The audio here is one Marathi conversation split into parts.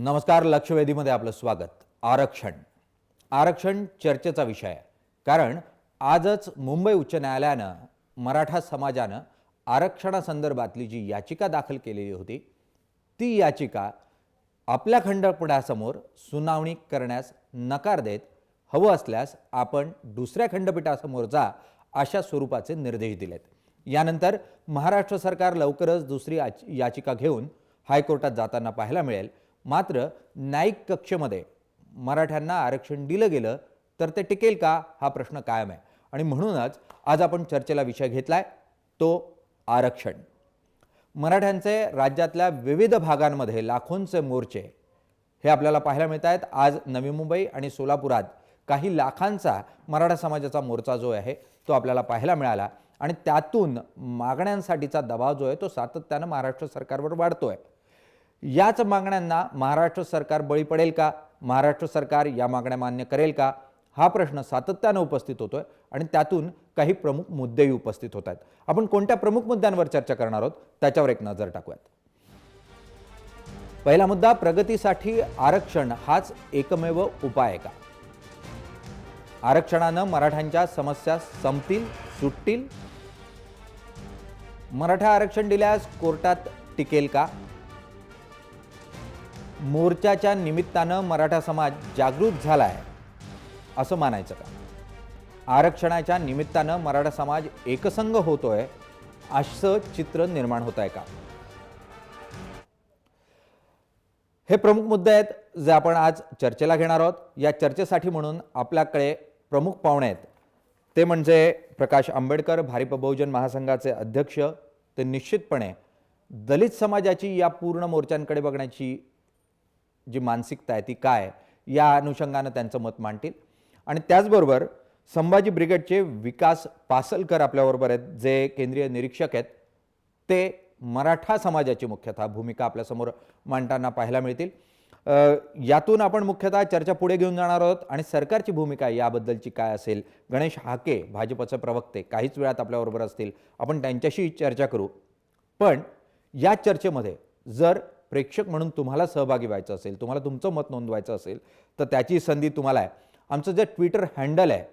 नमस्कार. लक्षवेधीमध्ये आपलं स्वागत. आरक्षण चर्चेचा विषय आहे. कारण आजच मुंबई उच्च न्यायालयानं मराठा समाजानं आरक्षणासंदर्भातली जी याचिका दाखल केलेली होती ती याचिका आपल्या खंडपीठासमोर सुनावणी करण्यास नकार देत हवं असल्यास आपण दुसऱ्या खंडपीठासमोर जा अशा स्वरूपाचे निर्देश दिलेत. यानंतर महाराष्ट्र सरकार लवकरच दुसरी याचिका घेऊन हायकोर्टात जाताना पाहायला मिळेल. मात्र न्यायिक कक्षेमध्ये मराठ्यांना आरक्षण दिलं गेलं तर ते टिकेल का हा प्रश्न कायम आहे. आणि म्हणूनच आज आपण चर्चेला विषय घेतलाय तो आरक्षण. मराठ्यांचे राज्यातल्या विविध भागांमध्ये लाखोंचे मोर्चे हे आपल्याला पाहायला मिळत आहेत. आज नवी मुंबई आणि सोलापुरात काही लाखांचा मराठा समाजाचा मोर्चा जो आहे तो आपल्याला पाहायला मिळाला आणि त्यातून मागण्यांसाठीचा दबाव जो आहे तो सातत्यानं महाराष्ट्र सरकारवर वाढतोय. याच मागण्यांना महाराष्ट्र सरकार बळी पडेल का, महाराष्ट्र सरकार या मागण्या मान्य करेल का हा प्रश्न सातत्यानं उपस्थित होतोय आणि त्यातून काही प्रमुख मुद्देही उपस्थित होत आहेत. आपण कोणत्या प्रमुख मुद्द्यांवर चर्चा करणार आहोत त्याच्यावर एक नजर टाकूयात. पहिला मुद्दा, प्रगतीसाठी आरक्षण हाच एकमेव उपाय आहे का? आरक्षणानं मराठ्यांच्या समस्या संपतील, सुटतील? मराठा आरक्षण दिल्यास कोर्टात टिकेल का? मोर्चाच्या निमित्तानं मराठा समाज जागृत झालाय असं मानायचं का? आरक्षणाच्या निमित्तानं मराठा समाज एकसंघ होतोय असं चित्र निर्माण होत आहे का? हे प्रमुख मुद्दे आहेत जे आपण आज चर्चेला घेणार आहोत. या चर्चेसाठी म्हणून आपल्याकडे प्रमुख पाहुणे आहेत. ते म्हणजे प्रकाश आंबेडकर, भारिप बहुजन महासंघाचे अध्यक्ष. ते निश्चितपणे दलित समाजाची या पूर्ण मोर्चांकडे बघण्याची जी मानसिकता आहे ती काय या अनुषंगानं त्यांचं मत मांडतील. आणि त्याचबरोबर संभाजी ब्रिगेडचे विकास पासलकर आपल्याबरोबर आहेत, जे केंद्रीय निरीक्षक आहेत. ते मराठा समाजाची मुख्यतः भूमिका आपल्यासमोर मांडताना पाहायला मिळतील. यातून आपण मुख्यतः चर्चा पुढे घेऊन जाणार आहोत आणि सरकारची भूमिका याबद्दलची काय असेल. गणेश हाके भाजपचे प्रवक्ते काहीच वेळात आपल्याबरोबर असतील, आपण त्यांच्याशी चर्चा करू. पण या चर्चेमध्ये जर प्रेक्षक म्हणून तुम्हाला सहभागी व्हायचं असेल, तुम्हाला तुमचं मत नोंदवायचं असेल तर त्याची संधी तुम्हाला आहे. आमचं जे ट्विटर हँडल आहे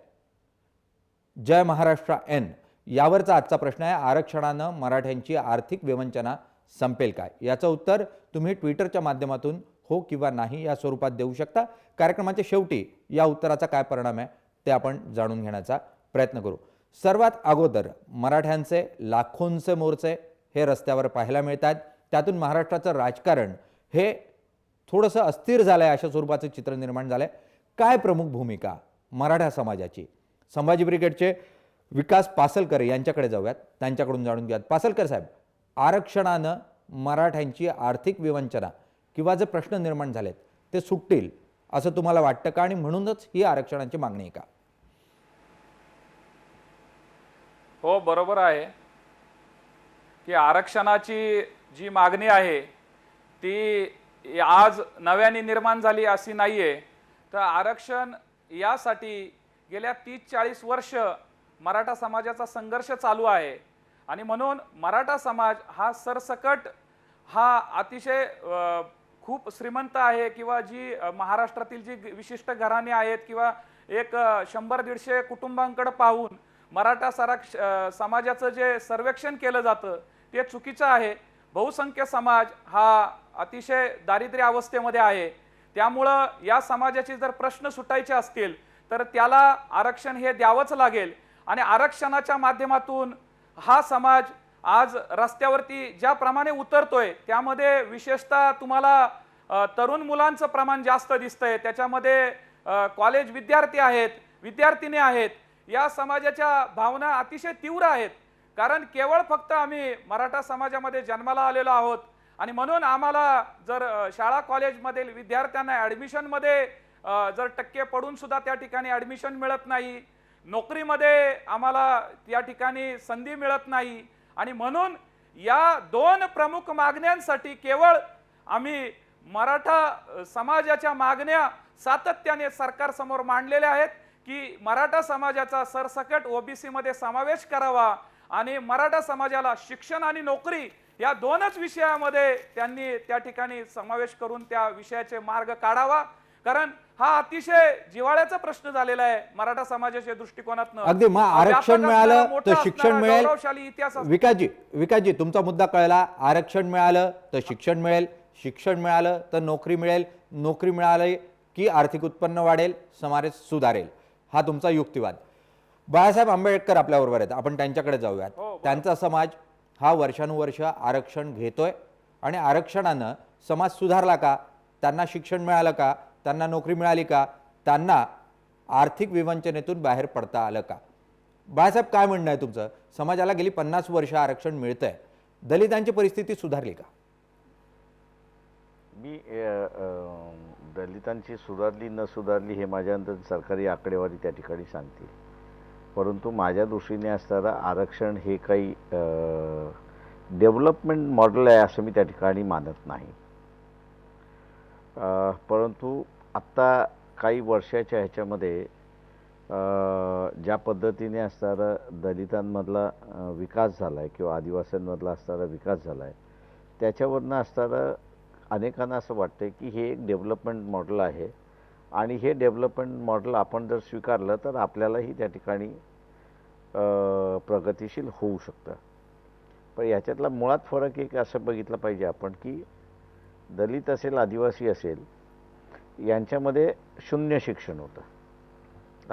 जय महाराष्ट्र एन, यावरचा आजचा प्रश्न आहे, आरक्षणानं मराठ्यांची आर्थिक विवंचना संपेल काय? याचं उत्तर तुम्ही ट्विटरच्या माध्यमातून हो किंवा नाही या स्वरूपात देऊ शकता. कार्यक्रमाच्या शेवटी या उत्तराचा काय परिणाम आहे ते आपण जाणून घेण्याचा प्रयत्न करू. सर्वात अगोदर मराठ्यांचे लाखोंचे मोर्चे हे रस्त्यावर पाहायला मिळतात. त्यातून महाराष्ट्राचं राजकारण हे थोडंसं अस्थिर झालंय अशा स्वरूपाचं चित्र निर्माण झालंय. काय प्रमुख भूमिका मराठा समाजाची? संभाजी ब्रिगेडचे विकास पासलकर यांच्याकडे जाऊयात, त्यांच्याकडून जाणून घ्यात. पासलकर साहेब, आरक्षणानं मराठ्यांची आर्थिक विवंचना किंवा जे प्रश्न निर्माण झालेत ते सुटतील असं तुम्हाला वाटतं का? आणि म्हणूनच ही आरक्षणाची मागणी आहे का? हो, बरोबर आहे की आरक्षणाची जी मागणी आहे ती आज नव्याने निर्माण झाली अशी नाहीये. तर आरक्षण यासाठी गेल्या 30-40 वर्ष मराठा समाजाचा संघर्ष चालू आहे आणि म्हणून मराठा समाज हा सरसकट हा अतिशय खूप श्रीमंत आहे किंवा जी महाराष्ट्रातील जी विशिष्ट घराणे आहेत किंवा एक 100-150 कुटुंबांकडे पाहून मराठा समाजाचं जे सर्वेक्षण केलं जातं ते चुकीचं आहे. बहुसंख्य समाज हा अतिशय दारिद्र्य अवस्थेमध्ये आहे. त्यामुळं या समाजाचे जर प्रश्न सुटायचे असतील तर त्याला आरक्षण हे द्यावंच लागेल आणि आरक्षणाच्या माध्यमातून हा समाज आज रस्त्यावरती ज्याप्रमाणे उतरतोय त्यामध्ये विशेषतः तुम्हाला तरुण मुलांचं प्रमाण जास्त दिसतंय. त्याच्यामध्ये कॉलेज विद्यार्थी आहेत, विद्यार्थिनी आहेत. या समाजाच्या भावना अतिशय तीव्र आहेत. कारण केवळ फक्त आम्ही मराठा समाजामध्ये जन्माला आलेलो आहोत आणि म्हणून आम्हाला जर शाळा कॉलेजमधील विद्यार्थ्यांना ॲडमिशनमध्ये जर टक्के पडून सुद्धा त्या ठिकाणी ॲडमिशन मिळत नाही, नोकरीमध्ये आम्हाला त्या ठिकाणी संधी मिळत नाही आणि म्हणून या दोन प्रमुख मागण्यांसाठी केवळ आम्ही मराठा समाजाच्या मागण्या सातत्याने सरकारसमोर मांडलेल्या आहेत की मराठा समाजाचा सरसकट ओबीसी मध्ये समावेश करावा आणि मराठा समाजाला शिक्षण आणि नोकरी या दोनच विषयामध्ये त्यांनी त्या ठिकाणी समावेश करून त्या विषयाचे मार्ग काढावा, कारण हा अतिशय जिव्हाळ्याचा प्रश्न झालेला आहे मराठा समाजाच्या दृष्टिकोनातून. अगदी मग आरक्षण मिळालं तर शिक्षण मिळेल. गौरवशाली इतिहास विकासजी तुमचा मुद्दा कळला. आरक्षण मिळालं तर शिक्षण मिळेल, शिक्षण मिळालं तर नोकरी मिळेल, नोकरी मिळाली की आर्थिक उत्पन्न वाढेल, समाज सुधारेल, हा तुमचा युक्तिवाद. बाळासाहेब आंबेडकर आपल्याबरोबर आहेत, आपण त्यांच्याकडे जाऊयात. त्यांचा समाज हा वर्षानुवर्ष आरक्षण घेतोय आणि आरक्षणानं समाज सुधारला का? त्यांना शिक्षण मिळालं का? त्यांना नोकरी मिळाली का? त्यांना आर्थिक विवंचनेतून बाहेर पडता आलं का? बाळासाहेब, काय म्हणणं आहे तुमचं? समाजाला गेली 50 वर्ष आरक्षण मिळतंय, दलितांची परिस्थिती सुधारली का? मी दलितांची सुधारली न सुधारली हे माझ्या अंतर सरकारी आकडेवारी त्या ठिकाणी सांगतील, परंतु माझ्या दृष्टीने असताना आरक्षण हे काही डेव्हलपमेंट मॉडेल आहे असं मी त्या ठिकाणी मानत नाही. परंतु आत्ता काही वर्षाच्या ह्याच्यामध्ये ज्या पद्धतीने असणारा दलितांमधला विकास झाला आहे किंवा आदिवासींमधला असणारा विकास झाला आहे, त्याच्यावरनं असणारं अनेकांना असं वाटतं की हे एक डेव्हलपमेंट मॉडेल आहे आणि हे डेव्हलपमेंट मॉडेल आपण जर स्वीकारलं तर आपल्यालाही त्या ठिकाणी प्रगतिशील होऊ शकतं. पण याच्यातला मुळात फरक एक असं बघितलं पाहिजे आपण की दलित असेल, आदिवासी असेल, यांच्यामध्ये शून्य शिक्षण होतं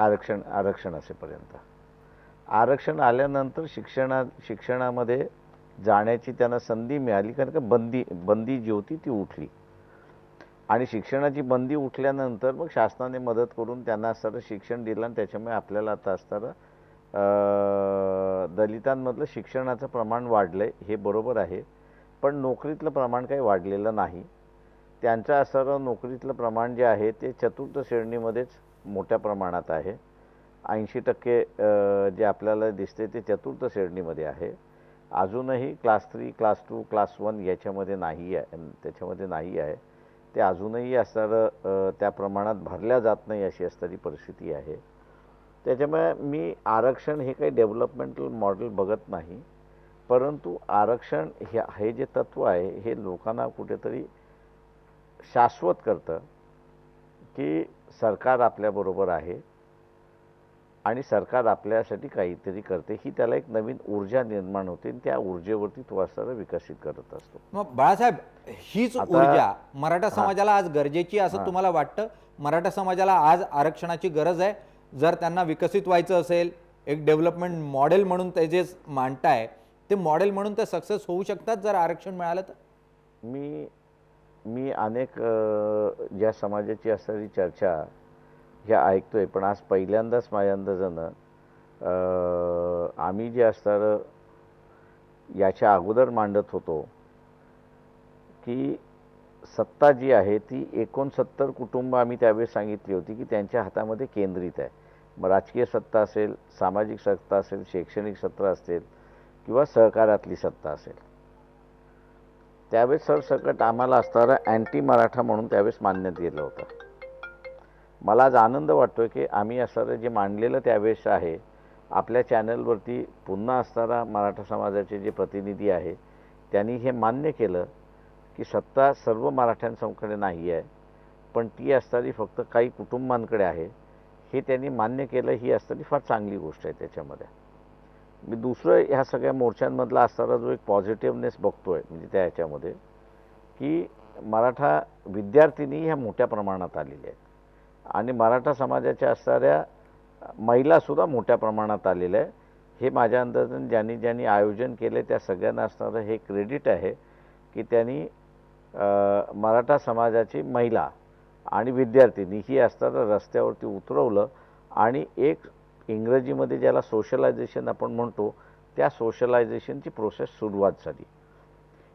आरक्षण असेपर्यंत. आरक्षण आल्यानंतर शिक्षणामध्ये जाण्याची त्यांना संधी मिळाली, कारण का बंदी जी होती ती उठली आणि शिक्षणाची बंदी उठल्यानंतर मग शासनाने मदत करून त्यांना असणारं शिक्षण दिलं आणि त्याच्यामुळे आपल्याला आता असणारं दलितांमधलं शिक्षणाचं प्रमाण वाढलं आहे, हे बरोबर आहे. पण नोकरीतलं प्रमाण काही वाढलेलं नाही. त्यांचं असणारं नोकरीतलं प्रमाण जे आहे ते चतुर्थ श्रेणीमध्येच मोठ्या प्रमाणात आहे. 80% जे आपल्याला दिसते ते चतुर्थ श्रेणीमध्ये आहे. अजूनही क्लास 3, क्लास 2, क्लास 1 याच्यामध्ये नाही आहे, त्याच्यामध्ये नाही आहे. ते अजूनही असणारं त्या प्रमाणात भरल्या जात नाही अशी असणारी परिस्थिती आहे. त्याच्यामुळे मी आरक्षण हे काही डेव्हलपमेंटल मॉडेल बघत नाही, परंतु आरक्षण हे जे तत्त्व आहे हे लोकांना कुठेतरी शाश्वत करतं की सरकार आपल्याबरोबर आहे आणि सरकार आपल्यासाठी काहीतरी करते, ही त्याला एक नवीन ऊर्जा निर्माण होते आणि त्या ऊर्जेवरती तो असणारा विकसित करत असतो. मग बाळासाहेब, हीच ऊर्जा मराठा समाजाला आज गरजेची असं तुम्हाला वाटतं? मराठा समाजाला आज आरक्षणाची गरज आहे? जर त्यांना विकसित व्हायचं असेल, एक डेव्हलपमेंट मॉडेल म्हणून ते जे मांडताय ते मॉडेल म्हणून ते सक्सेस होऊ शकतात जर आरक्षण मिळालं तर? मी अनेक ज्या समाजाची असणारी चर्चा ह्या ऐकतोय, पण आज पहिल्यांदाच माझ्या अंदाजानं आम्ही जे असणारं याच्या अगोदर मांडत होतो की सत्ता जी आहे ती 69 कुटुंब आम्ही त्यावेळेस सांगितली होती की त्यांच्या हातामध्ये केंद्रित आहे. मग राजकीय सत्ता असेल, सामाजिक सत्ता असेल, शैक्षणिक सत्ता असेल किंवा सहकारातली सत्ता असेल. त्यावेळेस सरसकट आम्हाला असणारा अँटी मराठा म्हणून त्यावेळेस मानण्यात गेलं होतं. मला आज आनंद वाटतो की आम्ही असणारं जे मांडलेलं त्यावेळेस आहे, आपल्या चॅनलवरती पुन्हा असणारा मराठा समाजाचे जे प्रतिनिधी आहे त्यांनी हे मान्य केलं की सत्ता सर्व मराठ्यांकडे नाही आहे, पण ती असणारी फक्त काही कुटुंबांकडे आहे, हे त्यांनी मान्य केलं. ही असणारी फार चांगली गोष्ट आहे. त्याच्यामध्ये मी दुसरं ह्या सगळ्या मोर्चांमधला असणारा जो एक पॉझिटिव्हनेस बघतोय म्हणजे त्या ह्याच्यामध्ये की मराठा विद्यार्थिनी ह्या मोठ्या प्रमाणात आलेल्या आहेत आणि मराठा समाजाच्या असणाऱ्या महिलासुद्धा मोठ्या प्रमाणात आलेल्या आहे. हे माझ्या अंदाजाने ज्यांनी आयोजन केले त्या सगळ्यांना असणारं हे क्रेडिट आहे की त्यांनी मराठा समाजाची महिला आणि विद्यार्थिनी ही असणारं रस्त्यावरती उतरवलं आणि एक इंग्रजीमध्ये ज्याला सोशलायझेशन आपण म्हणतो त्या सोशलायझेशनची प्रोसेस सुरुवात झाली.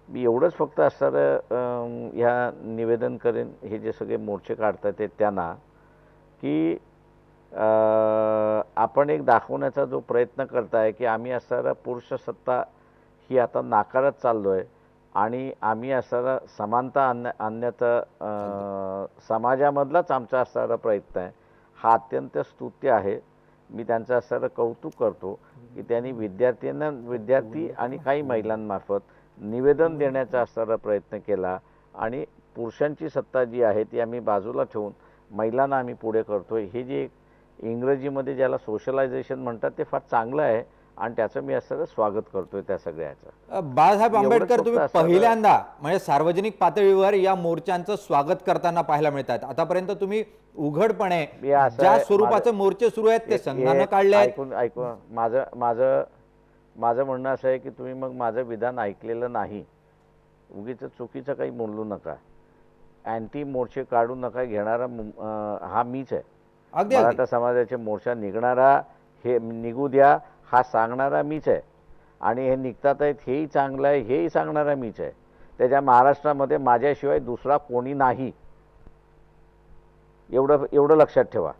मी एवढंच फक्त असणारं ह्या निवेदन करेन हे जे सगळे मोर्चे काढतात ते त्यांना की आपण एक दाखवण्याचा जो प्रयत्न करताय की आम्ही असणारा पुरुष सत्ता ही आता नाकारत चाललो आहे आणि आम्ही असणारा समानता आणण्याचा समाजामधलाच आमचा असणारा प्रयत्न आहे, हा अत्यंत स्तुत्य आहे. मी त्यांचं असणारं कौतुक करतो की त्यांनी विद्यार्थी आणि काही महिलांमार्फत निवेदन देण्याचा असणारा प्रयत्न केला आणि पुरुषांची सत्ता जी आहे ती आम्ही बाजूला ठेवून महिलांना आम्ही पुढे करतोय. हे जे इंग्रजीमध्ये ज्याला सोशलायझेशन म्हणतात ते फार चांगलं आहे आणि त्याचं मी असं स्वागत करतोय त्या सगळ्याचं. बाळासाहेब एवढंच आंबेडकर फक्त तुम्ही असं- पहिल्यांदा म्हणजे सार्वजनिक पातळीवर या मोर्चांचं स्वागत करताना पाहायला मिळतात. आतापर्यंत तुम्ही उघडपणे मी असं ज्या आहे, स्वरूपाचे मोर्चे सुरू आहेत ते संघानं काढले आहेत. ऐकून माझं माझं माझं म्हणणं असं आहे की तुम्ही मग माझं विधान ऐकलेलं नाही. उगीच चुकीचं काही बोलू नका. अँटी मोर्चे काढू नका घेणारा हा मीच आहे. अगदी अगदी मराठा समाजाचे मोर्चा निघणारा हे निघू द्या हा सांगणारा मीच आहे आणि हे निघतात आहेत हेही चांगलं आहे हेही सांगणारा मीच आहे. त्याच्या महाराष्ट्रामध्ये माझ्याशिवाय दुसरा कोणी नाही, एवढं एवढं लक्षात ठेवा.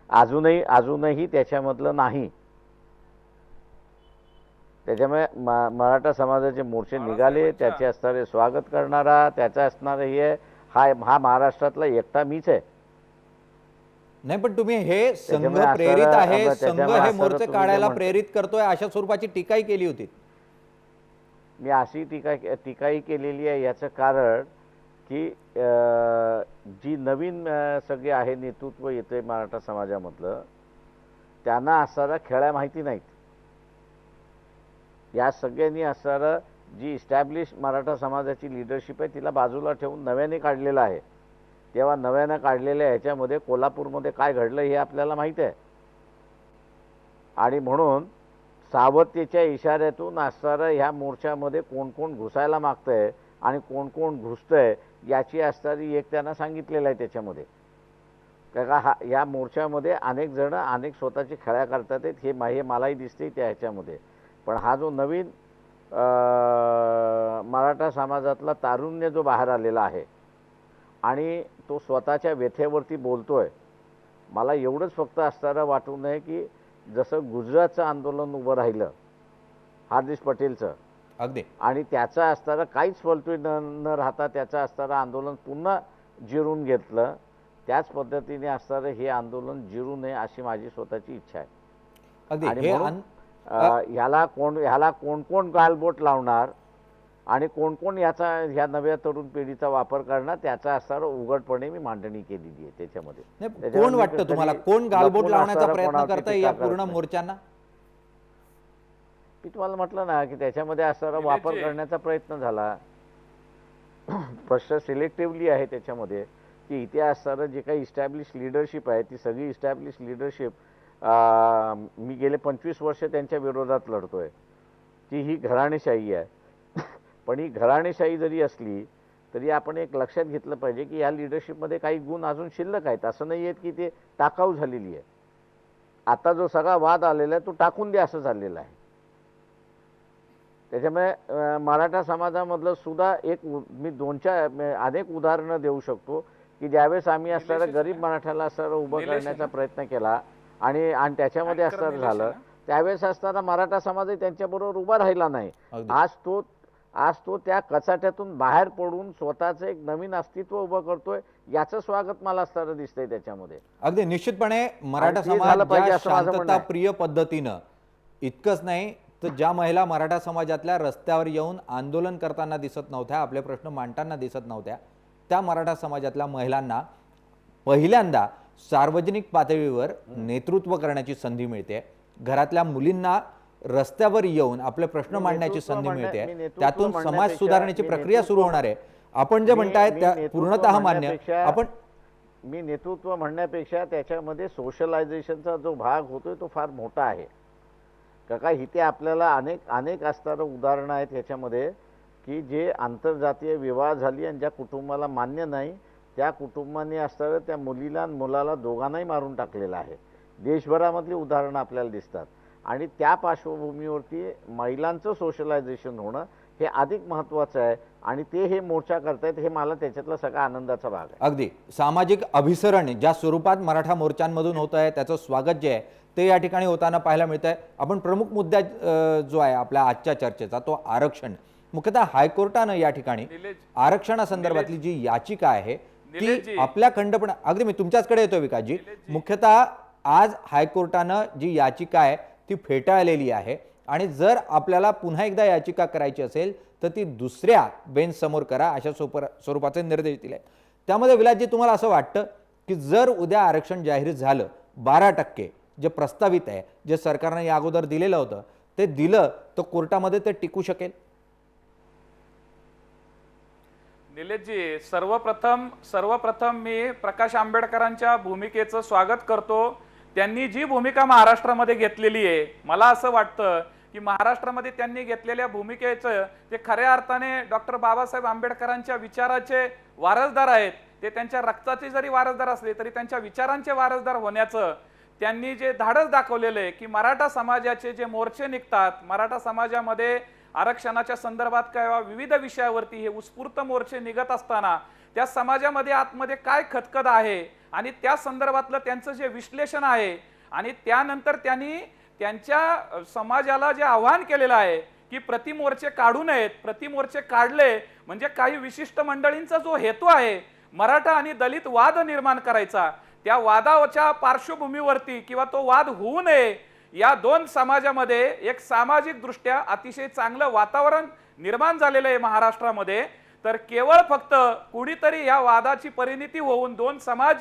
अजूनही त्याच्यामधलं नाही. त्याच्यामुळे मराठा समाजाचे मोर्चे निघाले, त्याचे असणारे स्वागत करणारा त्याचा असणारं हे हा महाराष्ट्रातला एकटा मीच आहे. नाही, पण तुम्ही हे संघ त्याच्यामुळे असं- प्रेरित आहे, संघ त्याच्यामुळे हे असं मोर्चे तुम्ही जे काढायला म्हणता- प्रेरित करतोय अशा स्वरूपाची टीकाही केली होती. मी अशी टीकाही केलेली आहे. याचं कारण की जी नवीन सगळे आहे नेतृत्व येतंय मराठा समाजामधलं त्यांना असणारा खेळ्या माहिती नाहीत. या सगळ्यांनी असणारं जी इस्टॅब्लिश मराठा समाजाची लिडरशिप आहे तिला बाजूला ठेवून नव्याने काढलेलं आहे. तेव्हा नव्यानं काढलेल्या ह्याच्यामध्ये कोल्हापूरमध्ये काय घडलं हे आपल्याला माहीत आहे आणि म्हणून सावधतेच्या इशाऱ्यातून असणारं ह्या मोर्चामध्ये कोण कोण घुसायला मागतंय आणि कोण कोण घुसतंय याची असणारी एक त्यांना सांगितलेलं आहे त्याच्यामध्ये. का या मोर्चामध्ये अनेक जण अनेक स्वतःची खेळ्या करतात आहेत हे मलाही दिसते त्या ह्याच्यामध्ये. पण हा जो नवीन मराठा समाजातला तारुण्य जो बाहेर आलेला आहे आणि तो स्वतःच्या व्यथेवरती बोलतोय, मला एवढंच फक्त असणारं वाटू नये की जसं गुजरातचं आंदोलन उभं राहिलं हार्दिक पटेलचं अगदी आणि त्याचं असणारं काहीच फलतोय न राहता त्याचं असणारं आंदोलन पुन्हा जिरून घेतलं, त्याच पद्धतीने असणारं हे आंदोलन जिरू नये अशी माझी स्वतःची इच्छा आहे. अगदी आणि हे म्हणून ह्याला कोण कोण गालबोट लावणार आणि कोण कोण ह्या नव्या तरुण पिढीचा वापर करणार त्याचा असणारं उघडपणे मी मांडणी केलेली आहे त्याच्यामध्ये. नाही, कोण वाटतं तुम्हाला कोण गालबोट लावण्याचा प्रयत्न करताय या पूर्ण मोर्चांना? मी तुम्हाला म्हटलं ना की त्याच्यामध्ये असणारा वापर करण्याचा प्रयत्न झाला. प्रश्न सिलेक्टिव्हली आहे त्याच्यामध्ये की इथे असणारं जे काही इस्टॅब्लिश लिडरशिप आहे ती सगळी इस्टॅब्लिश लिडरशिप मी गेले 25 वर्ष त्यांच्या विरोधात लढतोय की ही घराणेशाही आहे. पण ही घराणेशाही जरी असली तरी आपण एक लक्षात घेतलं पाहिजे की या लिडरशिपमध्ये काही गुण अजून शिल्लक आहेत. असं नाही आहेत की ते टाकाऊ झालेली आहे. आता जो सगळा वाद आलेला आहे तो टाकून द्या असं झालेलं आहे. त्याच्यामुळे मराठा समाजामधलं सुद्धा मी अनेक उदाहरणं देऊ शकतो की ज्यावेळेस आम्ही असणारं गरीब मराठ्याला असणारं उभं करण्याचा प्रयत्न केला आणि त्याच्यामध्ये असणारं झालं त्यावेळेस असताना मराठा समाजही त्यांच्याबरोबर उभा राहिला नाही. आज तो त्या कचाट्यातून बाहेर पडून स्वतःचं एक नवीन अस्तित्व उभं करतोय याचं स्वागत मला असणारं दिसतंय त्याच्यामध्ये. अगदी निश्चितपणे मराठा आणि ते झालं समाज पाहिजे ज्या असं माझं म्हणणं शांतता आहे. प्रिय पद्धतीनं इतकंच नाही तर ज्या महिला मराठा समाजातल्या रस्त्यावर येऊन आंदोलन करताना दिसत नव्हत्या, आपले प्रश्न मांडताना दिसत नव्हत्या, त्या मराठा समाजातल्या महिलांना पहिल्यांदा सार्वजनिक पातळीवर नेतृत्व करण्याची संधी मिळते. घरातल्या मुलींना रस्त्यावर येऊन आपले प्रश्न मांडण्याची संधी मिळते. त्यातून समाज सुधारण्याची प्रक्रिया सुरू होणार आहे. आपण जे म्हणताय त्या पूर्णतः मान्य. आपण मी नेतृत्व म्हणण्यापेक्षा त्याच्यामध्ये सोशलायझेशनचा जो भाग होतोय तो फार मोठा आहे. का इथे आपल्याला अनेक असणारं उदाहरणं आहेत ह्याच्यामध्ये की जे आंतरजातीय विवाह झाली आणि ज्या कुटुंबाला मान्य नाही त्या कुटुंबाने असणारं त्या मुलीला आणि मुलाला दोघांनाही मारून टाकलेलं आहे. देशभरामधली उदाहरणं आपल्याला दिसतात आणि त्या पार्श्वभूमीवरती महिलांचं सोशलायझेशन होणं हे अधिक महत्त्वाचं आहे आणि ते हे मोर्चा करतायत हे मला त्याच्यातला सगळा आनंदाचा भाग आहे. अगदी सामाजिक अभिसरण ज्या स्वरूपात मराठा मोर्चांमधून होत आहे त्याचं स्वागत जे आहे ते या ठिकाणी होताना पाहायला मिळत आहे. आपण प्रमुख मुद्दा जो आहे आपल्या आजच्या चर्चेचा तो आरक्षण, मुख्यतः हायकोर्टानं या ठिकाणी आरक्षणासंदर्भातली जी याचिका आहे ती आपल्या खंडपण अगदी मी तुमच्याचकडे येतो विकासजी. मुख्यतः आज हायकोर्टानं जी याचिका आहे ती फेटाळलेली आहे आणि जर आपल्याला पुन्हा एकदा याचिका करायची असेल तर ती दुसऱ्या बेंच समोर करा, अशा स्वरूपाचे निर्देश दिले. त्यामध्ये विलासजी तुम्हाला असं वाटतं की जर उद्या आरक्षण जाहीर झालं 12% जे प्रस्तावित आहे, जे सरकारनं या अगोदर दिलेलं होतं, ते दिलं तर कोर्टामध्ये ते टिकू शकेल? निलेशजी, सर्वप्रथम मी प्रकाश आंबेडकरांच्या भूमिकेचं स्वागत करतो. त्यांनी जी भूमिका महाराष्ट्रामध्ये घेतलेली आहे, मला असं वाटतं की महाराष्ट्रामध्ये त्यांनी घेतलेल्या भूमिकेचं ते खऱ्या अर्थाने डॉक्टर बाबासाहेब आंबेडकरांच्या विचाराचे वारसदार आहेत. ते त्यांच्या रक्ताचे जरी वारसदार असले तरी त्यांच्या विचारांचे वारसदार होण्याचं त्यांनी जे धाडस दाखवलेलं आहे की मराठा समाजाचे जे मोर्चे निघतात, मराठा समाजामध्ये आरक्षणाच्या संदर्भात किंवा विविध विषयावरती हे उत्स्फूर्त मोर्चे निघत असताना त्या समाजामध्ये आतमध्ये काय खतखत आहे आणि त्या संदर्भातलं त्यांचं जे विश्लेषण आहे आणि त्यानंतर त्यांनी त्यांच्या समाजाला जे आव्हान केलेलं आहे की प्रतिमोर्चे काढू नयेत, प्रतिमोर्चे काढले म्हणजे काही विशिष्ट मंडळींचा जो हेतू आहे मराठा आणि दलित वाद निर्माण करायचा, त्या वादाच्या पार्श्वभूमीवरती किंवा तो वाद होऊ नये या दोन समाजामध्ये एक सामाजिक दृष्ट्या अतिशय चांगलं वातावरण निर्माण झालेलं आहे महाराष्ट्रामध्ये. तर केवळ फक्त कुणीतरी या वादाची परिणती होऊन दोन समाज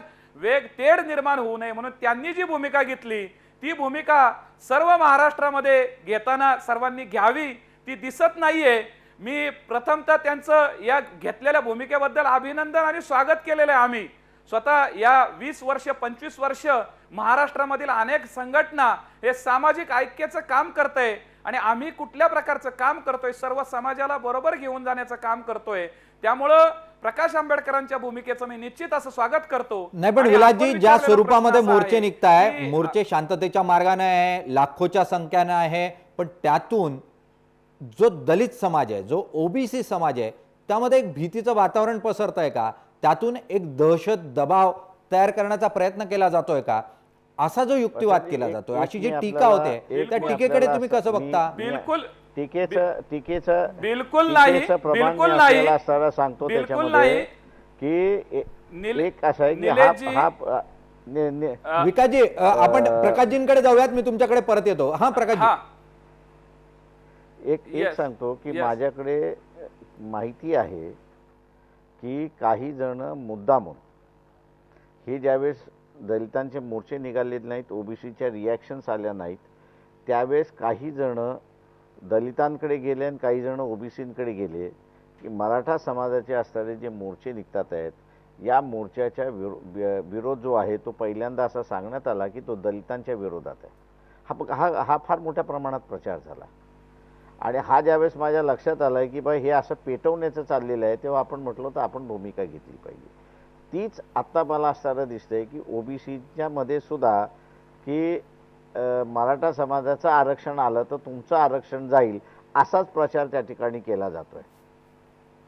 तेढ निर्माण होऊ नये म्हणून त्यांनी जी भूमिका घेतली ती भूमिका सर्व महाराष्ट्रामध्ये घेताना सर्वांनी घ्यावी, ती दिसत नाहीये. मी प्रथमतः त्यांचं या घेतलेल्या भूमिकेबद्दल अभिनंदन आणि स्वागत केलेलं आहे. आम्ही स्वतः या 20 वर्ष 25 वर्ष महाराष्ट्रामधील अनेक संघटना हे सामाजिक ऐक्याचं काम करतंय आणि आम्ही कुठल्या प्रकारचं काम करतोय, सर्व समाजाला बरोबर घेऊन जाण्याचं काम करतोय. त्यामुळं प्रकाश आंबेडकरांच्या भूमिकेचं मी निश्चित असं स्वागत करतो. नाही, पण विलासजी, ज्या स्वरूपामध्ये मोर्चे निघताय, मोर्चे शांततेच्या मार्गाने आहे, लाखोच्या संख्येने आहे, पण त्यातून जो दलित समाज आहे, जो ओबीसी समाज आहे, त्यामध्ये एक भीतीचं वातावरण पसरत आहे का? त्यातून एक दहशत दबाव तयार करण्याचा प्रयत्न केला जातोय का? असा जो युक्तिवाद केला जातोय, अशी जी टीका होते, त्या टीकेकडे तुम्ही कसं बघता? बिलकुल बिलकुल नाही, बिलकुल नाही असताना सांगतो त्याच्यामध्ये की एक असं आहे की विकासजी, आपण प्रकाशजींकडे जाऊयात, मी तुमच्याकडे परत येतो. हा प्रकाशजी, एक सांगतो की माझ्याकडे माहिती आहे की काही जण मुद्दामून हे ज्यावेळेस दलितांचे मोर्चे निघाले नाहीत, ओबीसीच्या रिॲक्शन्स आल्या नाहीत, त्यावेळेस काही जण दलितांकडे गेले आणि काही जण ओबीसींकडे गेले की मराठा समाजाचे असणारे जे मोर्चे निघतात आहेत, या मोर्चाच्या विरोध जो आहे तो पहिल्यांदा असा सांगण्यात आला की तो दलितांच्या विरोधात आहे. हा फार मोठ्या प्रमाणात प्रचार झाला आणि हा ज्यावेळेस माझ्या लक्षात आलं की बाई हे असं पेटवण्याचं चाललेलं आहे, तेव्हा आपण म्हटलं तर आपण भूमिका घेतली पाहिजे. तीच आत्ता मला असताना दिसतंय की ओबीसीच्या मध्ये सुद्धा की मराठा समाजाचं आरक्षण आलं तर तुमचं आरक्षण जाईल असाच प्रचार त्या ठिकाणी केला जातोय.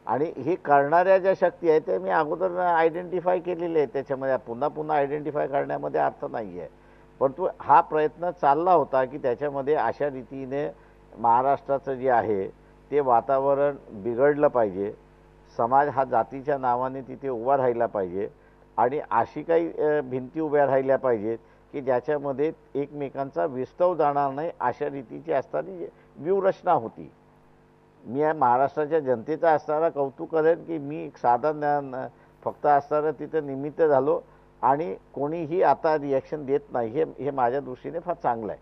आणि हे करणाऱ्या ज्या शक्ती आहेत त्या मी अगोदर आयडेंटिफाय केलेले आहेत, त्याच्यामध्ये पुन्हा आयडेंटिफाय करण्यामध्ये अर्थ नाही आहे. परंतु हा प्रयत्न चालला होता की त्याच्यामध्ये अशा रीतीने महाराष्ट्राचं जे आहे ते वातावरण बिघडलं पाहिजे, समाज हा जातीच्या नावाने तिथे उभा राहिला पाहिजे आणि अशी काही भिंती उभ्या राहिल्या पाहिजेत की ज्याच्यामध्ये एकमेकांचा विस्तव जाणार नाही, अशा रीतीची असणारी व्यूहरचना होती. मी या महाराष्ट्राच्या जनतेचा असणारा कौतुक करेन की मी साधा फक्त असणारं तिथं निमित्त झालो आणि कोणीही आता रिॲक्शन देत नाही, हे माझ्या दृष्टीने फार चांगलं आहे.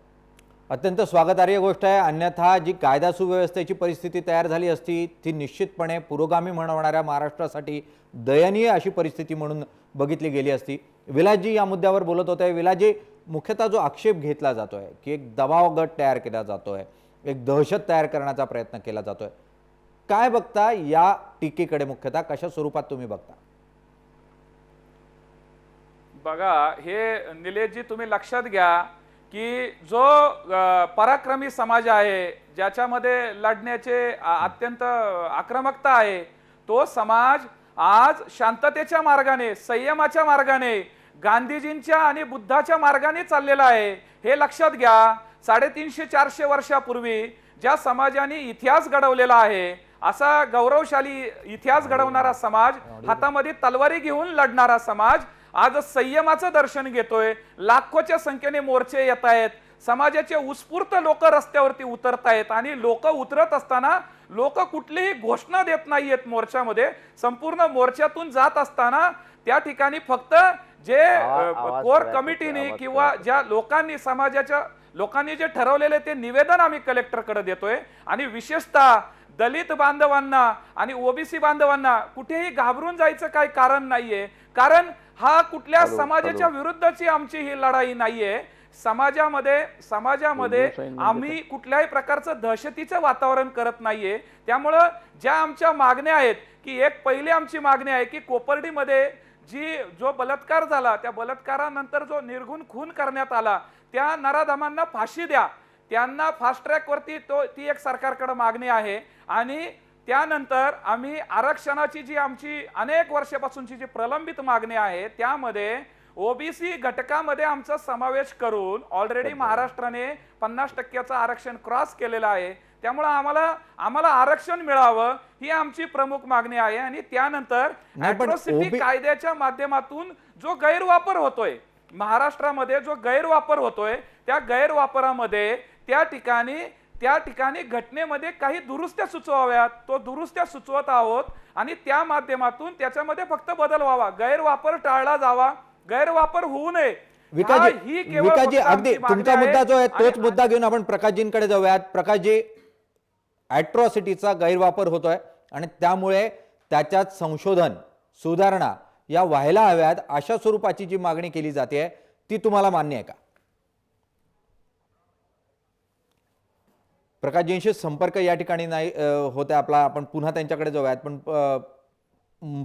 अत्यंत स्वागतार्ह गोष्ट आहे. अन्यथा जी कायदा सुव्यवस्थेची परिस्थिती तयार झाली असती ती निश्चितपणे पुरोगामी म्हणवणाऱ्या महाराष्ट्रासाठी दयनीय अशी परिस्थिती म्हणून बघितली गेली असती. विलासजी या मुद्द्यावर बोलत होते. विलासजी, मुख्यतः जो आक्षेप घेतला जातोय की एक दबाव गट तयार केला जातोय, एक दहशत तयार करण्याचा प्रयत्न केला जातोय, काय बघता या टीकेकडे? मुख्यतः कशा स्वरूपात तुम्ही बघता? बघा, हे निलेशजी तुम्ही लक्षात घ्या की जो पराक्रमी समाज आहे, ज्याच्यामध्ये लढण्याचे अत्यंत आक्रमकता आहे, तो समाज आज शांततेच्या मार्गाने, संयमाच्या मार्गाने, गांधीजींच्या आणि बुद्धाच्या मार्गाने चाललेला आहे. हे लक्षात घ्या. 350-400 वर्षापूर्वी ज्या समाजाने इतिहास घडवलेला आहे, असा गौरवशाली इतिहास घडवणारा समाज, हातामध्ये तलवारी घेऊन लढणारा समाज आज संयमाचं दर्शन घेतोय, लाखोच्या संख्येने मोर्चे येत आहेत, समाजाचे उत्स्फूर्त लोक रस्त्यावरती उतरतायत आणि लोक उतरत असताना लोक कुठलीही घोषणा देत नाहीयेत मोर्चामध्ये. संपूर्ण मोर्चातून जात असताना त्या ठिकाणी फक्त जे कोर कमिटीने किंवा ज्या लोकांनी समाजाच्या लोकांनी जे ठरवलेले ते निवेदन आम्ही कलेक्टरकडे देतोय आणि विशेषतः दलित बांधवांना आणि ओबीसी बांधवांना कुठेही घाबरून जायचं काही कारण नाहीये, कारण हा कुठल्या समाजाच्या विरुद्धची आमची ही लढाई नाहीये. समाजामध्ये आम्ही कुठल्याही प्रकारचं दहशतीचं वातावरण करत नाहीये. त्यामुळं ज्या आमच्या मागण्या आहेत की एक पहिली आमची मागणी आहे की कोपर्डीमध्ये जो बलात्कार झाला त्या बलात्कारानंतर जो निर्घुण खून करण्यात आला त्या नराधमांना फाशी द्या, त्यांना फास्ट ट्रॅक वरती ती एक सरकारकडे मागणी आहे. आणि त्यानंतर आम्ही आरक्षणाची जी आमची अनेक वर्षापासूनची जी प्रलंबित मागणी आहे त्यामध्ये ओबीसी घटकामध्ये आमचा समावेश करून ऑलरेडी महाराष्ट्राने 50% आरक्षण क्रॉस केलेलं आहे. त्यामुळे आम्हाला आरक्षण मिळावं ही आमची प्रमुख मागणी आहे. आणि त्यानंतर अॅट्रॉसिटी कायद्याच्या माध्यमातून जो गैरवापर होतोय महाराष्ट्रामध्ये, जो गैरवापर होतोय त्या गैरवापरामध्ये त्या ठिकाणी घटनेमध्ये काही दुरुस्त्या सुचवाव्यात, तो दुरुस्त्या सुचवत आहोत आणि त्या माध्यमातून त्याच्यामध्ये फक्त बदल व्हावा, गैरवापर टाळला जावा, गैरवापर होऊ नये. विकासजी अगदी तुमचा मुद्दा जो आहे तोच मुद्दा घेऊन आपण प्रकाशजींकडे जाऊयात. प्रकाशजी, अॅट्रॉसिटीचा गैरवापर होतोय आणि त्यामुळे त्याच्यात संशोधन सुधारणा या व्हायला हव्यात अशा स्वरूपाची जी मागणी केली जाते ती तुम्हाला मान्य आहे का? प्रकाशजींशी संपर्क या ठिकाणी नाही होता आपला, आपण पुन्हा त्यांच्याकडे जाऊयात. पण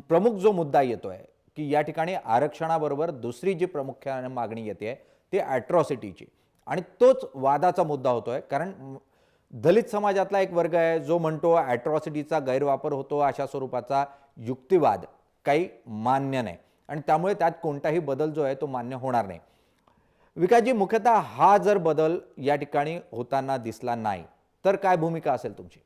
प्रमुख जो मुद्दा येतोय की या ठिकाणी आरक्षणाबरोबर दुसरी जी प्रामुख्याने मागणी येते ती अॅट्रॉसिटीची आणि तोच वादाचा मुद्दा होतोय. कारण दलित समाजातला एक वर्ग आहे जो म्हणतो अॅट्रॉसिटीचा गैरवापर होतो, अशा स्वरूपाचा युक्तिवाद काही मान्य नाही आणि त्यामुळे त्यात कोणताही बदल जो आहे तो मान्य होणार नाही. विकासजी, मुख्यतः हा जर बदल या ठिकाणी होताना दिसला नाही तर काय भूमिका असेल तुमची?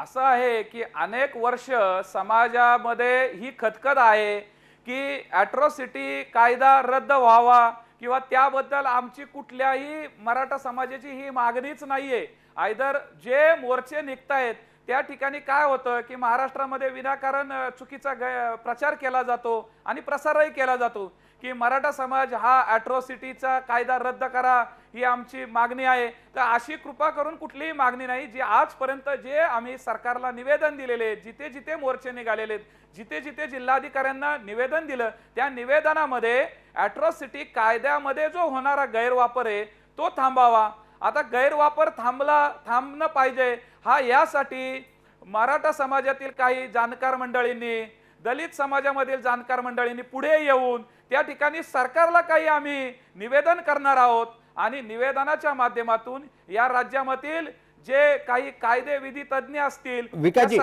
असं आहे की अनेक वर्ष समाजामध्ये ही खदखद आहे की अॅट्रॉसिटी कायदा रद्द व्हावा किंवा त्याबद्दल आमची कुठल्याही मराठा समाजाची ही मागणीच नाहीये. आयदर जे मोर्चे निघतायत त्या ठिकाणी काय होतं की महाराष्ट्रामध्ये विनाकारण चुकीचा प्रचार केला जातो आणि प्रसारही केला जातो की मराठा समाज हा अॅट्रॉसिटीचा कायदा रद्द करा ही आमची मागणी आहे. तर अशी कृपा करून कुठलीही मागणी नाही. जी आजपर्यंत जे आम्ही सरकारला निवेदन दिलेले, जिथे जिथे मोर्चे निघालेले, जिथे जिथे जिल्हाधिकाऱ्यांना निवेदन दिलं त्या निवेदनामध्ये अॅट्रॉसिटी कायद्यामध्ये जो होणारा गैरवापर आहे तो थांबावा. आता गैरवापर थांबणं पाहिजे हा यासाठी मराठा समाजातील काही जाणकार मंडळींनी, दलित समाजामधील जाणकार मंडळींनी पुढे येऊन त्या ठिकाणी सरकारला काही आम्ही निवेदन करणार आहोत आणि निवेदनाच्या माध्यमातून या राज्यामधील जे काही कायदे विधी तज्ञ असतील विकासजी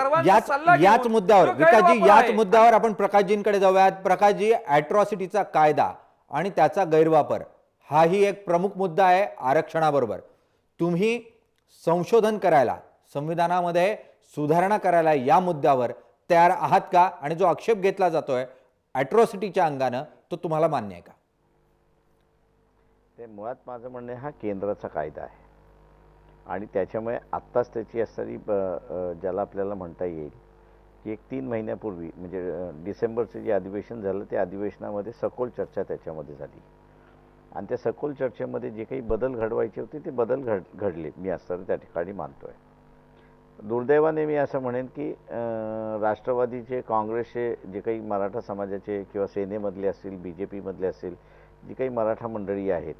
याच मुद्द्यावर आपण प्रकाशजींकडे जाऊयात. प्रकाशजी, अॅट्रॉसिटीचा कायदा आणि त्याचा गैरवापर हाही एक प्रमुख मुद्दा आहे आरक्षणाबरोबर. तुम्ही संशोधन करायला, संविधानामध्ये सुधारणा करायला या मुद्द्यावर तयार आहात का? आणि जो आक्षेप घेतला जातोय अॅट्रॉसिटीच्या अंगानं तो तुम्हाला मान्य आहे का? ते मुळात माझं म्हणणं हा केंद्राचा कायदा आहे आणि त्याच्यामुळे आत्ताच त्याची असणारी ज्याला आपल्याला म्हणता येईल की एक 3 महिन्यापूर्वी म्हणजे डिसेंबरचं जे अधिवेशन झालं त्या अधिवेशनामध्ये सखोल चर्चा त्याच्यामध्ये झाली आणि त्या सखोल चर्चेमध्ये जे काही बदल घडवायचे होते ते बदल घडले, मी असं त्या ठिकाणी मानतोय. दुर्दैवाने मी असं म्हणेन की राष्ट्रवादीचे, काँग्रेसचे जे काही मराठा समाजाचे किंवा सेनेमधले असतील, BJP मधले असतील, जी काही मराठा मंडळी आहेत,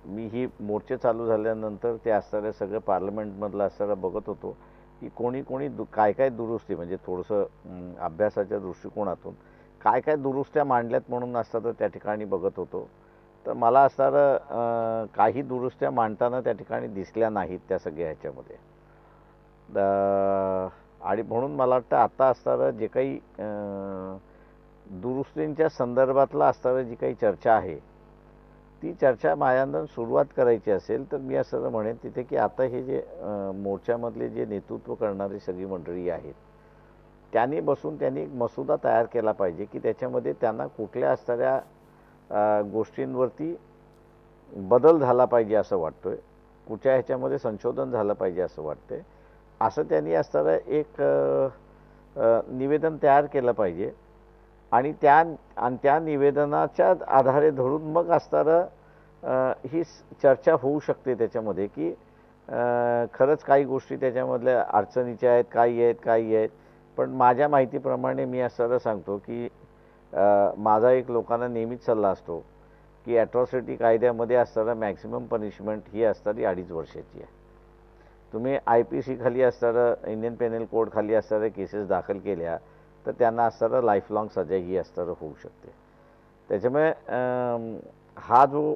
मी ही मोर्चे चालू झाल्यानंतर ते असणाऱ्या सगळं पार्लमेंटमधलं असणारं बघत होतो की कोणी काय काय दुरुस्ती म्हणजे थोडंसं अभ्यासाच्या दृष्टिकोनातून काय काय दुरुस्त्या मांडल्यात म्हणून असतात त्या ठिकाणी बघत होतो. तर मला असणारं काही दुरुस्त्या मांडताना त्या ठिकाणी दिसल्या नाहीत त्या सगळ्या ह्याच्यामध्ये. आणि म्हणून मला वाटतं आता असणारं जे काही दुरुस्तींच्या संदर्भातला असणारं जी काही चर्चा आहे ती चर्चा माझ्यानं सुरुवात करायची असेल तर मी असं म्हणेन तिथे की आता हे जे मोर्चामधले जे नेतृत्व करणारी सगळी मंडळी आहेत त्यांनी बसून त्यांनी एक मसुदा तयार केला पाहिजे की त्याच्यामध्ये त्यांना कुठल्या असणाऱ्या गोष्टींवरती बदल झाला पाहिजे असं वाटतोय, कुठच्या ह्याच्यामध्ये संशोधन झालं पाहिजे असं वाटतंय, असं त्यांनी असणारं एक निवेदन तयार केलं पाहिजे. आणि त्या निवेदनाच्या आधारे धरून मग असणारं ही चर्चा होऊ शकते त्याच्यामध्ये की खरंच काही गोष्टी त्याच्यामधल्या अडचणीच्या आहेत, काही आहेत. पण माझ्या माहितीप्रमाणे मी असं सांगतो की माझा एक लोकांना नेहमीच सल्ला असतो की ॲट्रॉसिटी कायद्यामध्ये असणारं मॅक्सिमम पनिशमेंट ही असणारी 2.5 वर्षाची आहे. तुम्ही IPC खाली असणारं इंडियन पेनल कोड खाली असणाऱ्या केसेस दाखल केल्या तर त्यांना असणारं लाईफलाँग सजा ही असणारं होऊ शकते. त्याच्यामुळे हा जो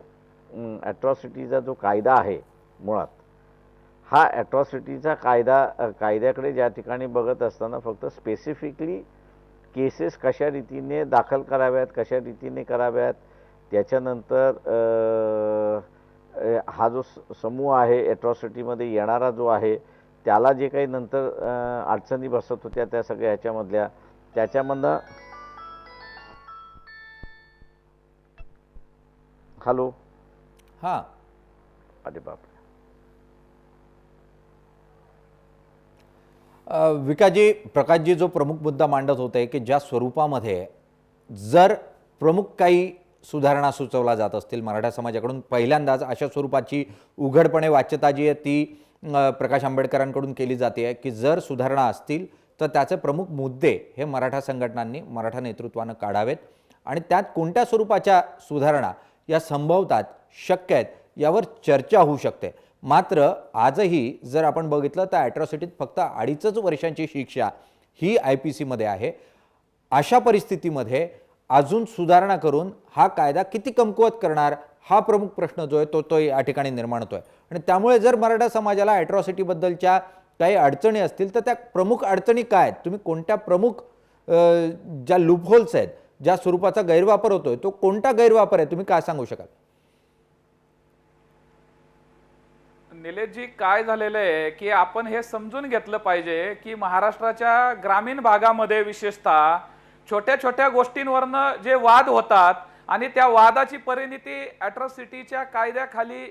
ॲट्रॉसिटीचा जो कायदा आहे मुळात, हा ॲट्रॉसिटीचा कायद्याकडे ज्या ठिकाणी बघत असताना फक्त स्पेसिफिकली केसेस कशा रीतीने दाखल कराव्यात, कशा रीतीने कराव्यात, त्याच्यानंतर हा जो समूह आहे ॲट्रॉसिटीमध्ये येणारा जो आहे त्याला जे काही नंतर अडचणी बसत होत्या त्या सगळ्या ह्याच्यामधल्या त्याच्यामधनं हॅलो हां, अरे बापरे. विकाजी प्रकाशजी जो प्रमुख मुद्दा मांडत होते की ज्या स्वरूपामध्ये जर प्रमुख काही सुधारणा सुचवल्या जात असतील मराठा समाजाकडून, पहिल्यांदाच अशा स्वरूपाची उघडपणे वाच्यता जी आहे ती प्रकाश आंबेडकरांकडून केली जाते आहे की जर सुधारणा असतील तर त्याचे प्रमुख मुद्दे हे मराठा संघटनांनी, मराठा नेतृत्वानं काढावेत आणि त्यात कोणत्या स्वरूपाच्या सुधारणा या संभवतात, शक्य आहेत, यावर चर्चा होऊ शकते. मात्र आजही जर आपण बघितलं तर ॲट्रॉसिटीत फक्त 2.5 वर्षांची शिक्षा ही IPCमध्ये आहे. अशा परिस्थितीमध्ये अजून सुधारणा करून हा कायदा किती कमकुवत करणार हा प्रमुख प्रश्न जो आहे तो या ठिकाणी निर्माण होतोय. आणि त्यामुळे जर मराठा समाजाला ॲट्रॉसिटीबद्दलच्या काही अडचणी असतील तर त्या प्रमुख अडचणी काय आहेत, तुम्ही कोणत्या प्रमुख ज्या लूपहोल्स आहेत, ज्या स्वरूपाचा गैरवापर होतोय तो कोणता गैरवापर आहे, तुम्ही काय सांगू शकाल? निलेशजी, काय झालेलं आहे की आपण हे समजून घेतलं पाहिजे की महाराष्ट्राच्या ग्रामीण भागामध्ये विशेषतः छोट्या छोट्या गोष्टींवरनं जे वाद होतात आणि त्या वादाची परिणिती ॲट्रॉसिटीच्या कायद्याखाली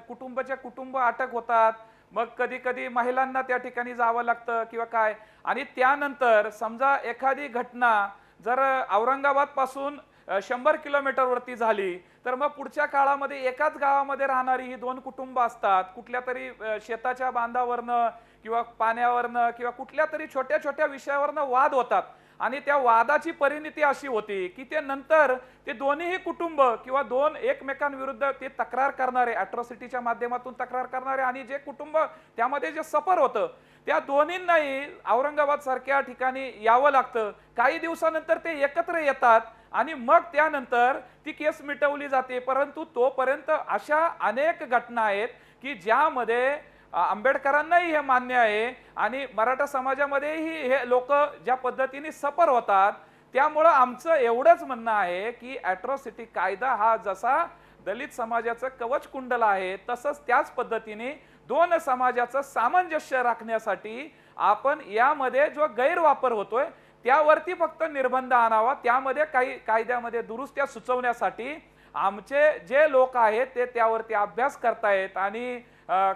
कुटुंब अटक होतात. मग कधी कधी महिलांना त्या ठिकाणी जावं लागतं किंवा काय. आणि त्यानंतर समजा एखादी घटना जर औरंगाबाद पासून 100 किलोमीटरवरती झाली तर मग पुढच्या काळामध्ये एकाच गावामध्ये राहणारी ही 2 कुटुंब असतात, कुठल्या तरी शेताच्या बांधावरनं किंवा पाण्यावरनं किंवा कुठल्या तरी छोट्या छोट्या विषयावरनं वाद होतात. आणि त्या वादाची परिणिती अशी होती की ते नंतर ते दोन्हीही कुटुंब किंवा 2 एकमेकांविरुद्ध ते तक्रार करणारे, ॲट्रॉसिटीच्या माध्यमातून तक्रार करणारे आणि जे कुटुंब त्यामध्ये जे सफर होतं त्या दोन्हींनाही औरंगाबाद सारख्या ठिकाणी यावं लागतं. काही दिवसानंतर ते एकत्र येतात आणि मग त्यानंतर ती केस मिटवली जाते. परंतु तोपर्यंत अशा अनेक घटना आहेत की ज्यामध्ये आंबेडकरांनाही हे मान्य आहे आणि मराठा समाजामध्येही हे लोक ज्या पद्धतीने सफर होतात. त्यामुळं आमचं एवढंच म्हणणं आहे की ॲट्रॉसिटी कायदा हा जसा दलित समाजाचं कवच कुंडल आहे तसंच त्याच पद्धतीने 2 समाजाचं सामंजस्य राखण्यासाठी आपण यामध्ये जो गैरवापर होतोय त्यावरती फक्त निर्बंध आणावा. त्यामध्ये काही कायद्यामध्ये दुरुस्त्या सुचवण्यासाठी आमचे जे लोक आहेत ते त्यावरती अभ्यास करतायत आणि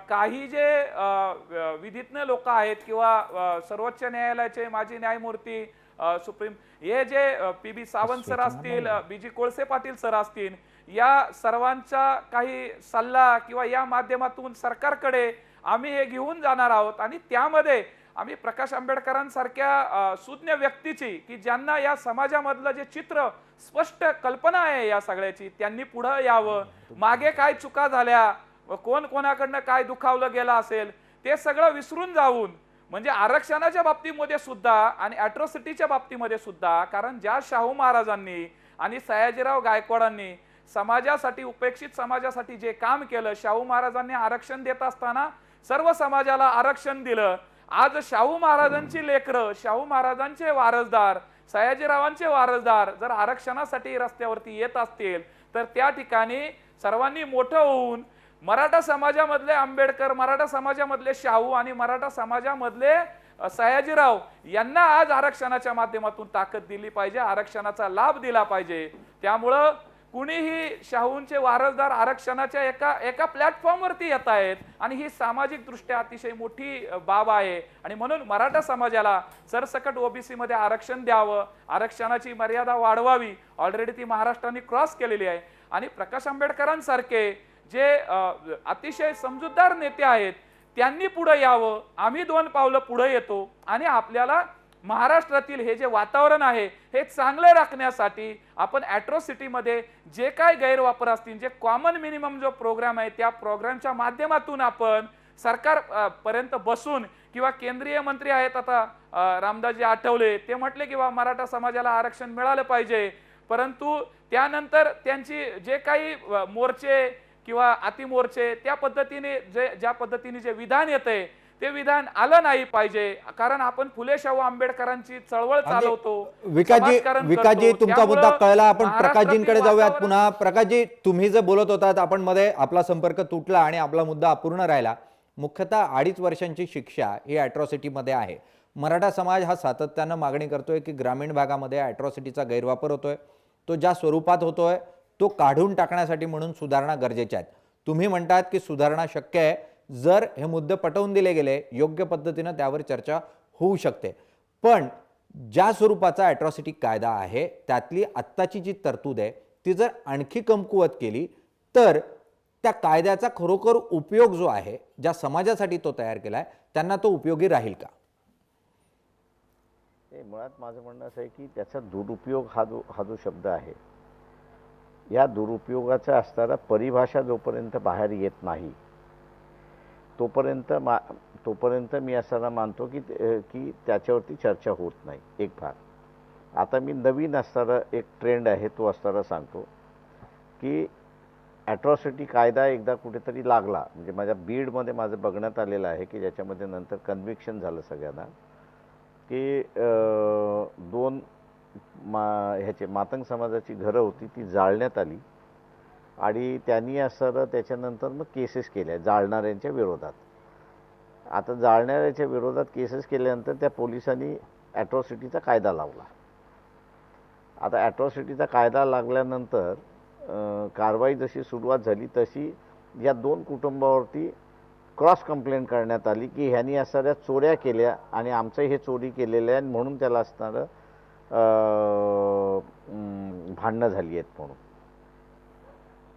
काही जे विधिज्ञ लोक आहेत किंवा सर्वोच्च न्यायालयाचे माजी न्यायमूर्ती, सुप्रीम हे जे PB सावंत सर असतील, BG कोळसे पाटील सर असतील, या सर्वांचा काही सल्ला किंवा या माध्यमातून सरकारकडे आम्ही हे घेऊन जाणार आहोत. आणि त्यामध्ये आम्ही प्रकाश आंबेडकरांसारख्या सुज्ञ व्यक्तीची की ज्यांना या समाजामधलं जे चित्र स्पष्ट कल्पना आहे या सगळ्याची, त्यांनी पुढे यावं. मागे काय चुका झाल्या, कोण कोणाकडनं काय दुखावलं गेलं असेल ते सगळं विसरून जाऊन, म्हणजे आरक्षणाच्या बाबतीमध्ये सुद्धा आणि ॲट्रॉसिटीच्या बाबतीमध्ये सुद्धा, कारण ज्या शाहू महाराजांनी आणि सयाजीराव गायकवाडांनी समाजासाठी, उपेक्षित समाजासाठी जे काम केलं, शाहू महाराजांनी आरक्षण देत असताना सर्व समाजाला आरक्षण दिलं. आज शाहू महाराजांची लेकरं, शाहू महाराजांचे वारसदार, सयाजीरावांचे वारसदार जर आरक्षणासाठी रस्त्यावरती येत असतील तर त्या ठिकाणी सर्वांनी मोठं होऊन मराठा समाजामधले आंबेडकर, मराठा समाजामधले शाहू आणि मराठा समाजामधले सयाजीराव यांना आज आरक्षणाच्या माध्यमातून ताकद दिली पाहिजे, आरक्षणाचा लाभ दिला पाहिजे. त्यामुळं कुणीही शाहूंचे वारसदार आरक्षणाच्या एका प्लॅटफॉर्मवरती येत आहेत आणि ही सामाजिक दृष्ट्या अतिशय मोठी बाब आहे. आणि म्हणून मराठा समाजाला सरसकट ओबीसी मध्ये आरक्षण द्यावं, आरक्षणाची मर्यादा वाढवावी. ऑलरेडी ती महाराष्ट्राने क्रॉस केलेली आहे. आणि प्रकाश आंबेडकरांसारखे जे अतिशय समजूतदार नेते आहेत त्यांनी पुढे यावं. आम्ही 2 पावलं पुढे येतो आणि आपल्याला महाराष्ट्रातील हे जे वातावरण आहे हे चांगलं राखण्यासाठी आपण ॲट्रॉसिटीमध्ये जे काय गैरवापर असतील, जे कॉमन मिनिमम जो प्रोग्राम आहे त्या प्रोग्रामच्या माध्यमातून आपण सरकार पर्यंत बसून किंवा केंद्रीय मंत्री आहेत आता रामदासजी आठवले, ते म्हटले की मराठा समाजाला आरक्षण मिळालं पाहिजे. परंतु त्यानंतर त्यांची जे काही मोर्चे किंवा अतिमोर्चे त्या पद्धतीने ज्या पद्धतीने जे विधान येते ते विधान आलं नाही पाहिजे. कारण आपण फुले शाहू आंबेडकरांची चळवळ चालवतो. विकासजी तुमचा मुद्दा कळला. आपण प्रकाशजींकडे जाऊयात पुन्हा. प्रकाशजी, तुम्ही जे बोलत होतात आपण मध्ये आपला संपर्क तुटला आणि आपला मुद्दा अपूर्ण राहिला. मुख्यतः 2.5 वर्षांची शिक्षा ही ॲट्रॉसिटीमध्ये आहे. मराठा समाज हा सातत्यानं मागणी करतोय की ग्रामीण भागामध्ये ॲट्रॉसिटीचा गैरवापर होतोय, तो ज्या स्वरूपात होतोय तो काढून टाकण्यासाठी म्हणून सुधारणा गरजेच्या आहेत. तुम्ही म्हणतात की सुधारणा शक्य आहे जर हे मुद्दे पटवून दिले गेले, योग्य पद्धतीनं त्यावर चर्चा होऊ शकते. पण ज्या स्वरूपाचा ॲट्रॉसिटी कायदा आहे त्यातली आत्ताची जी तरतूद आहे ती जर आणखी कमकुवत केली तर त्या कायद्याचा खरोखर उपयोग जो आहे, ज्या समाजासाठी तो तयार केला आहे त्यांना तो उपयोगी राहील का? मुळात माझं म्हणणं असं आहे की त्याचा दुरुपयोग हा जो शब्द आहे, या दुरुपयोगाचा असणारा परिभाषा जोपर्यंत बाहेर येत नाही तोपर्यंत मी असं मानतो की त्याच्यावरती चर्चा होत नाही. एक भाग. आता मी नवीन असणारा एक ट्रेंड आहे तो असणारा सांगतो की ॲट्रॉसिटी कायदा एकदा कुठेतरी लागला, म्हणजे माझ्या बीडमध्ये माझं बघण्यात आलेलं आहे की ज्याच्यामध्ये नंतर कन्व्हिक्शन झालं सगळ्यांना की 2 ह्याचे मातंग समाजाची घरं होती ती जाळण्यात आली आणि त्यांनी असं त्याच्यानंतर मग केसेस केल्या जाळणाऱ्यांच्या विरोधात. आता जाळणाऱ्याच्या विरोधात केसेस केल्यानंतर त्या पोलिसांनी ॲट्रॉसिटीचा कायदा लावला. आता ॲट्रॉसिटीचा कायदा लागल्यानंतर कारवाई जशी सुरुवात झाली तशी या 2 कुटुंबावरती क्रॉस कंप्लेंट करण्यात आली की ह्यांनी असणाऱ्या चोऱ्या केल्या आणि आमचं हे चोरी केलेलं आहे म्हणून त्याला असणारं भांडणं झाली आहेत म्हणून.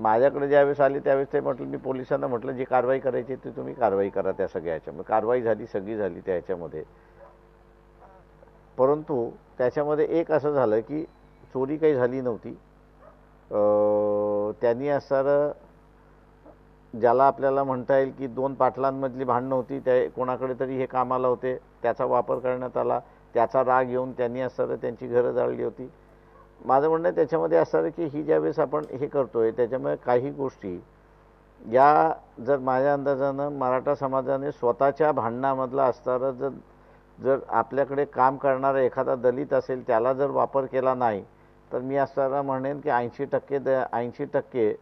माझ्याकडे ज्यावेळेस आली त्यावेळेस ते म्हटलं, मी पोलिसांना म्हटलं जी कारवाई करायची ती तुम्ही कारवाई करा त्या सगळ्या ह्याच्यामध्ये. कारवाई झाली, सगळी झाली त्या ह्याच्यामध्ये. परंतु त्याच्यामध्ये एक असं झालं की चोरी काही झाली नव्हती. त्यांनी असं ज्याला आपल्याला म्हणता येईल की 2 पाटलांमधली भांडणं होती, त्या कोणाकडे तरी हे कामाला होते, त्याचा वापर करण्यात आला. त्याचा राग येऊन त्यांनी असं त्यांची घरं जाळली होती. माझं म्हणणं आहे त्याच्यामध्ये असं की ही ज्यावेळेस आपण हे करतोय त्याच्यामुळे काही गोष्टी या जर माझ्या अंदाजानं मराठा समाजाने स्वतःच्या भांडणामधला असणारं जर आपल्याकडे काम करणारा एखादा दलित असेल त्याला जर वापर केला नाही तर मी असताना म्हणेन की 80%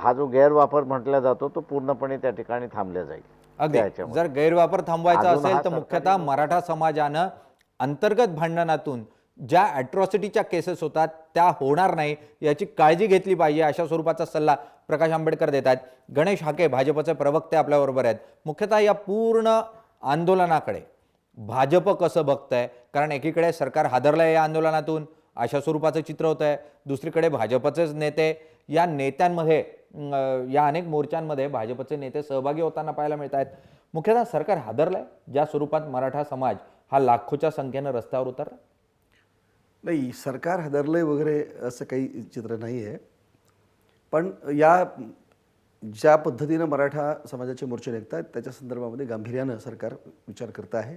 हा जो गैरवापर म्हटला जातो तो पूर्णपणे त्या ठिकाणी थांबला जाईल. अगदी. जर गैरवापर थांबवायचा असेल तर मुख्यतः मराठा समाजानं अंतर्गत भांडणातून ज्या ॲट्रॉसिटीच्या केसेस होतात त्या होणार नाही याची काळजी घेतली पाहिजे, अशा स्वरूपाचा सल्ला प्रकाश आंबेडकर देत आहेत. गणेश हाके भाजपचे प्रवक्ते आपल्याबरोबर आहेत. मुख्यतः या पूर्ण आंदोलनाकडे भाजप कसं बघतंय? कारण एकीकडे सरकार हादरलंय या आंदोलनातून, अशा स्वरूपाचं चित्र होतं आहे. दुसरीकडे भाजपचेच नेते, या नेत्यांमध्ये या अनेक मोर्चांमध्ये भाजपचे नेते सहभागी होताना पाहायला मिळत आहेत. मुख्यतः सरकार हादरलंय ज्या स्वरूपात मराठा समाज हा लाखोच्या संख्येनं रस्त्यावर उतरला? नाही, सरकार हादरलंय वगैरे असं काही चित्र नाही आहे. पण या ज्या पद्धतीनं मराठा समाजाचे मोर्चे निघत आहेत त्याच्या संदर्भामध्ये गांभीर्यानं सरकार विचार करत आहे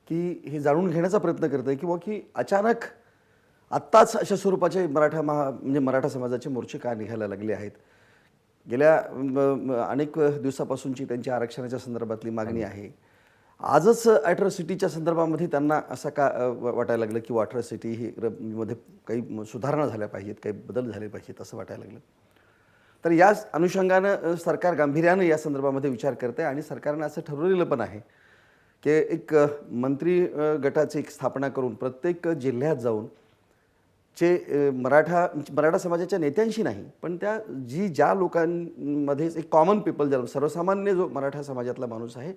की हे जाणून घेण्याचा प्रयत्न करत आहे किंवा की अचानक आत्ताच अशा स्वरूपाचे मराठा समाजाचे मोर्चे का निघायला लागले आहेत. गेल्या अनेक दिवसापासूनची त्यांची आरक्षणाच्या संदर्भातली मागणी आहे. आजच ॲट्रॉसिटीच्या संदर्भामध्ये त्यांना असं का वाटायला लागलं की ॲट्रॉसिटी ही मध्ये काही सुधारणा झाल्या पाहिजेत, काही बदल झाले पाहिजेत असं वाटायला लागलं. तर या अनुषंगानं सरकार गांभीर्यानं या संदर्भामध्ये विचार करत आहे आणि सरकारनं असं ठरवलेलं पण आहे की एक मंत्री गटाची एक स्थापना करून प्रत्येक जिल्ह्यात जाऊन मराठा समाजाच्या नेत्यांशी नाही, पण ज्या लोकांमध्ये एक कॉमन पीपल, ज्या सर्वसामान्य जो मराठा समाजातला माणूस आहे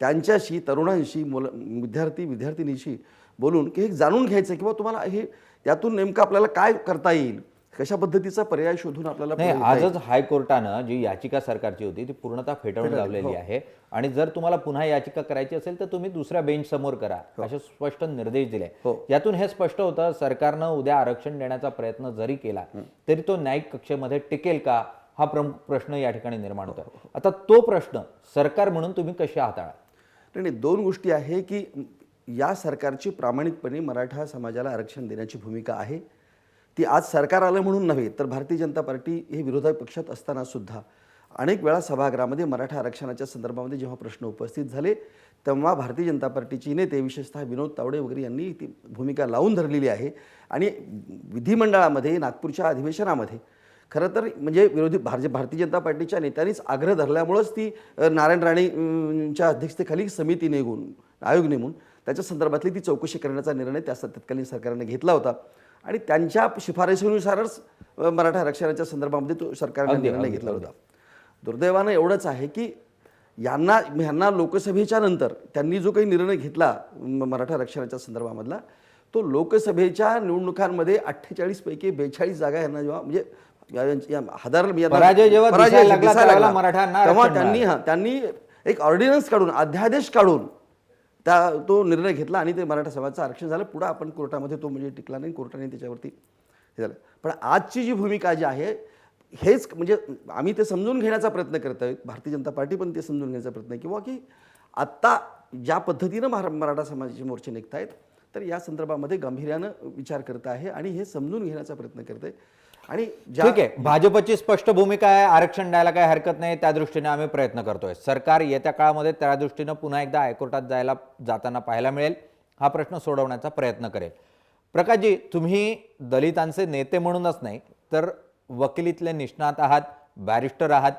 त्यांच्याशी, तरुणांशी, विद्यार्थिनीशी बोलून की हे जाणून घ्यायचं किंवा तुम्हाला हे यातून नेमकं आपल्याला काय करता येईल, कशा पद्धतीचा पर्याय शोधून आपल्याला नाही, पुढे येता येईल. आजच हायकोर्टानं जी याचिका सरकारची होती ती पूर्णतः फेटाळून लावलेली आहे आणि जर तुम्हाला पुन्हा याचिका करायची असेल तर तुम्ही दुसऱ्या बेंच समोर करा असे स्पष्ट निर्देश दिले. यातून हे स्पष्ट होतं सरकारनं उद्या आरक्षण देण्याचा प्रयत्न जरी केला तरी तो न्यायिक कक्षेमध्ये टिकेल का हा प्रमुख प्रश्न या ठिकाणी निर्माण होतो. आता तो प्रश्न सरकार म्हणून तुम्ही कसे हाताळा? नाही, दोन गोष्टी आहे की या सरकारची प्रामाणिकपणे मराठा समाजाला आरक्षण देण्याची भूमिका आहे. ती आज सरकार आलं म्हणून नव्हे, तर भारतीय जनता पार्टी हे विरोधी पक्षात असताना सुद्धा अनेक वेळा सभागृहामध्ये मराठा आरक्षणाच्या संदर्भामध्ये जेव्हा प्रश्न उपस्थित झाले तेव्हा भारतीय जनता पार्टीचे नेते, विशेषतः विनोद तावडे वगैरे यांनी ती भूमिका लावून धरलेली आहे. आणि विधिमंडळामध्ये नागपूरच्या अधिवेशनामध्ये खरं तर म्हणजे भारतीय जनता पार्टीच्या नेत्यांनीच आग्रह धरल्यामुळंच ती नारायण राणेंच्या अध्यक्षतेखाली समिती आयोग नेमून त्याच्या संदर्भातली ती चौकशी करण्याचा निर्णय त्या तत्कालीन सरकारने घेतला होता आणि त्यांच्या शिफारशीनुसारच मराठा आरक्षणाच्या संदर्भामध्ये तो सरकारने निर्णय घेतला होता. दुर्दैवानं एवढंच आहे की यांना लोकसभेच्या नंतर त्यांनी जो काही निर्णय घेतला मराठा आरक्षणाच्या संदर्भामधला, तो लोकसभेच्या निवडणुकांमध्ये 48 पैकी 42 जागा यांना जेव्हा म्हणजे पराजय जेव्हा दिसायला लागला त्यावेळेला मराठ्यांना तेव्हा आरक्षण त्यांनी एक ऑर्डिनन्स काढून, अध्यादेश काढून तो निर्णय घेतला आणि ते मराठा समाजाचं आरक्षण झालं. पुढे आपण कोर्टामध्ये तो म्हणजे टिकला नाही, कोर्टाने त्याच्यावरती हे झालं. पण आजची जी भूमिका जी आहे हेच म्हणजे आम्ही ते समजून घेण्याचा प्रयत्न करत आहोत, भारतीय जनता पार्टी पण ते समजून घेण्याचा प्रयत्न किंवा की आत्ता ज्या पद्धतीनं मराठा समाजाचे मोर्चे निघत आहेत तर या संदर्भामध्ये गांभीर्यानं विचार करत आहे आणि हे समजून घेण्याचा प्रयत्न करत आहे. आणि ठीक आहे, भाजपची स्पष्ट भूमिका आहे, आरक्षण द्यायला काही हरकत नाही, त्या दृष्टीने आम्ही प्रयत्न करतोय. सरकार येत्या काळामध्ये त्या दृष्टीनं पुन्हा एकदा हायकोर्टात जाताना पाहायला मिळेल, हा प्रश्न सोडवण्याचा प्रयत्न करेल. प्रकाशजी, तुम्ही दलितांचे नेते म्हणूनच नाही तर वकिलीतले निष्णात आहात, बॅरिस्टर आहात.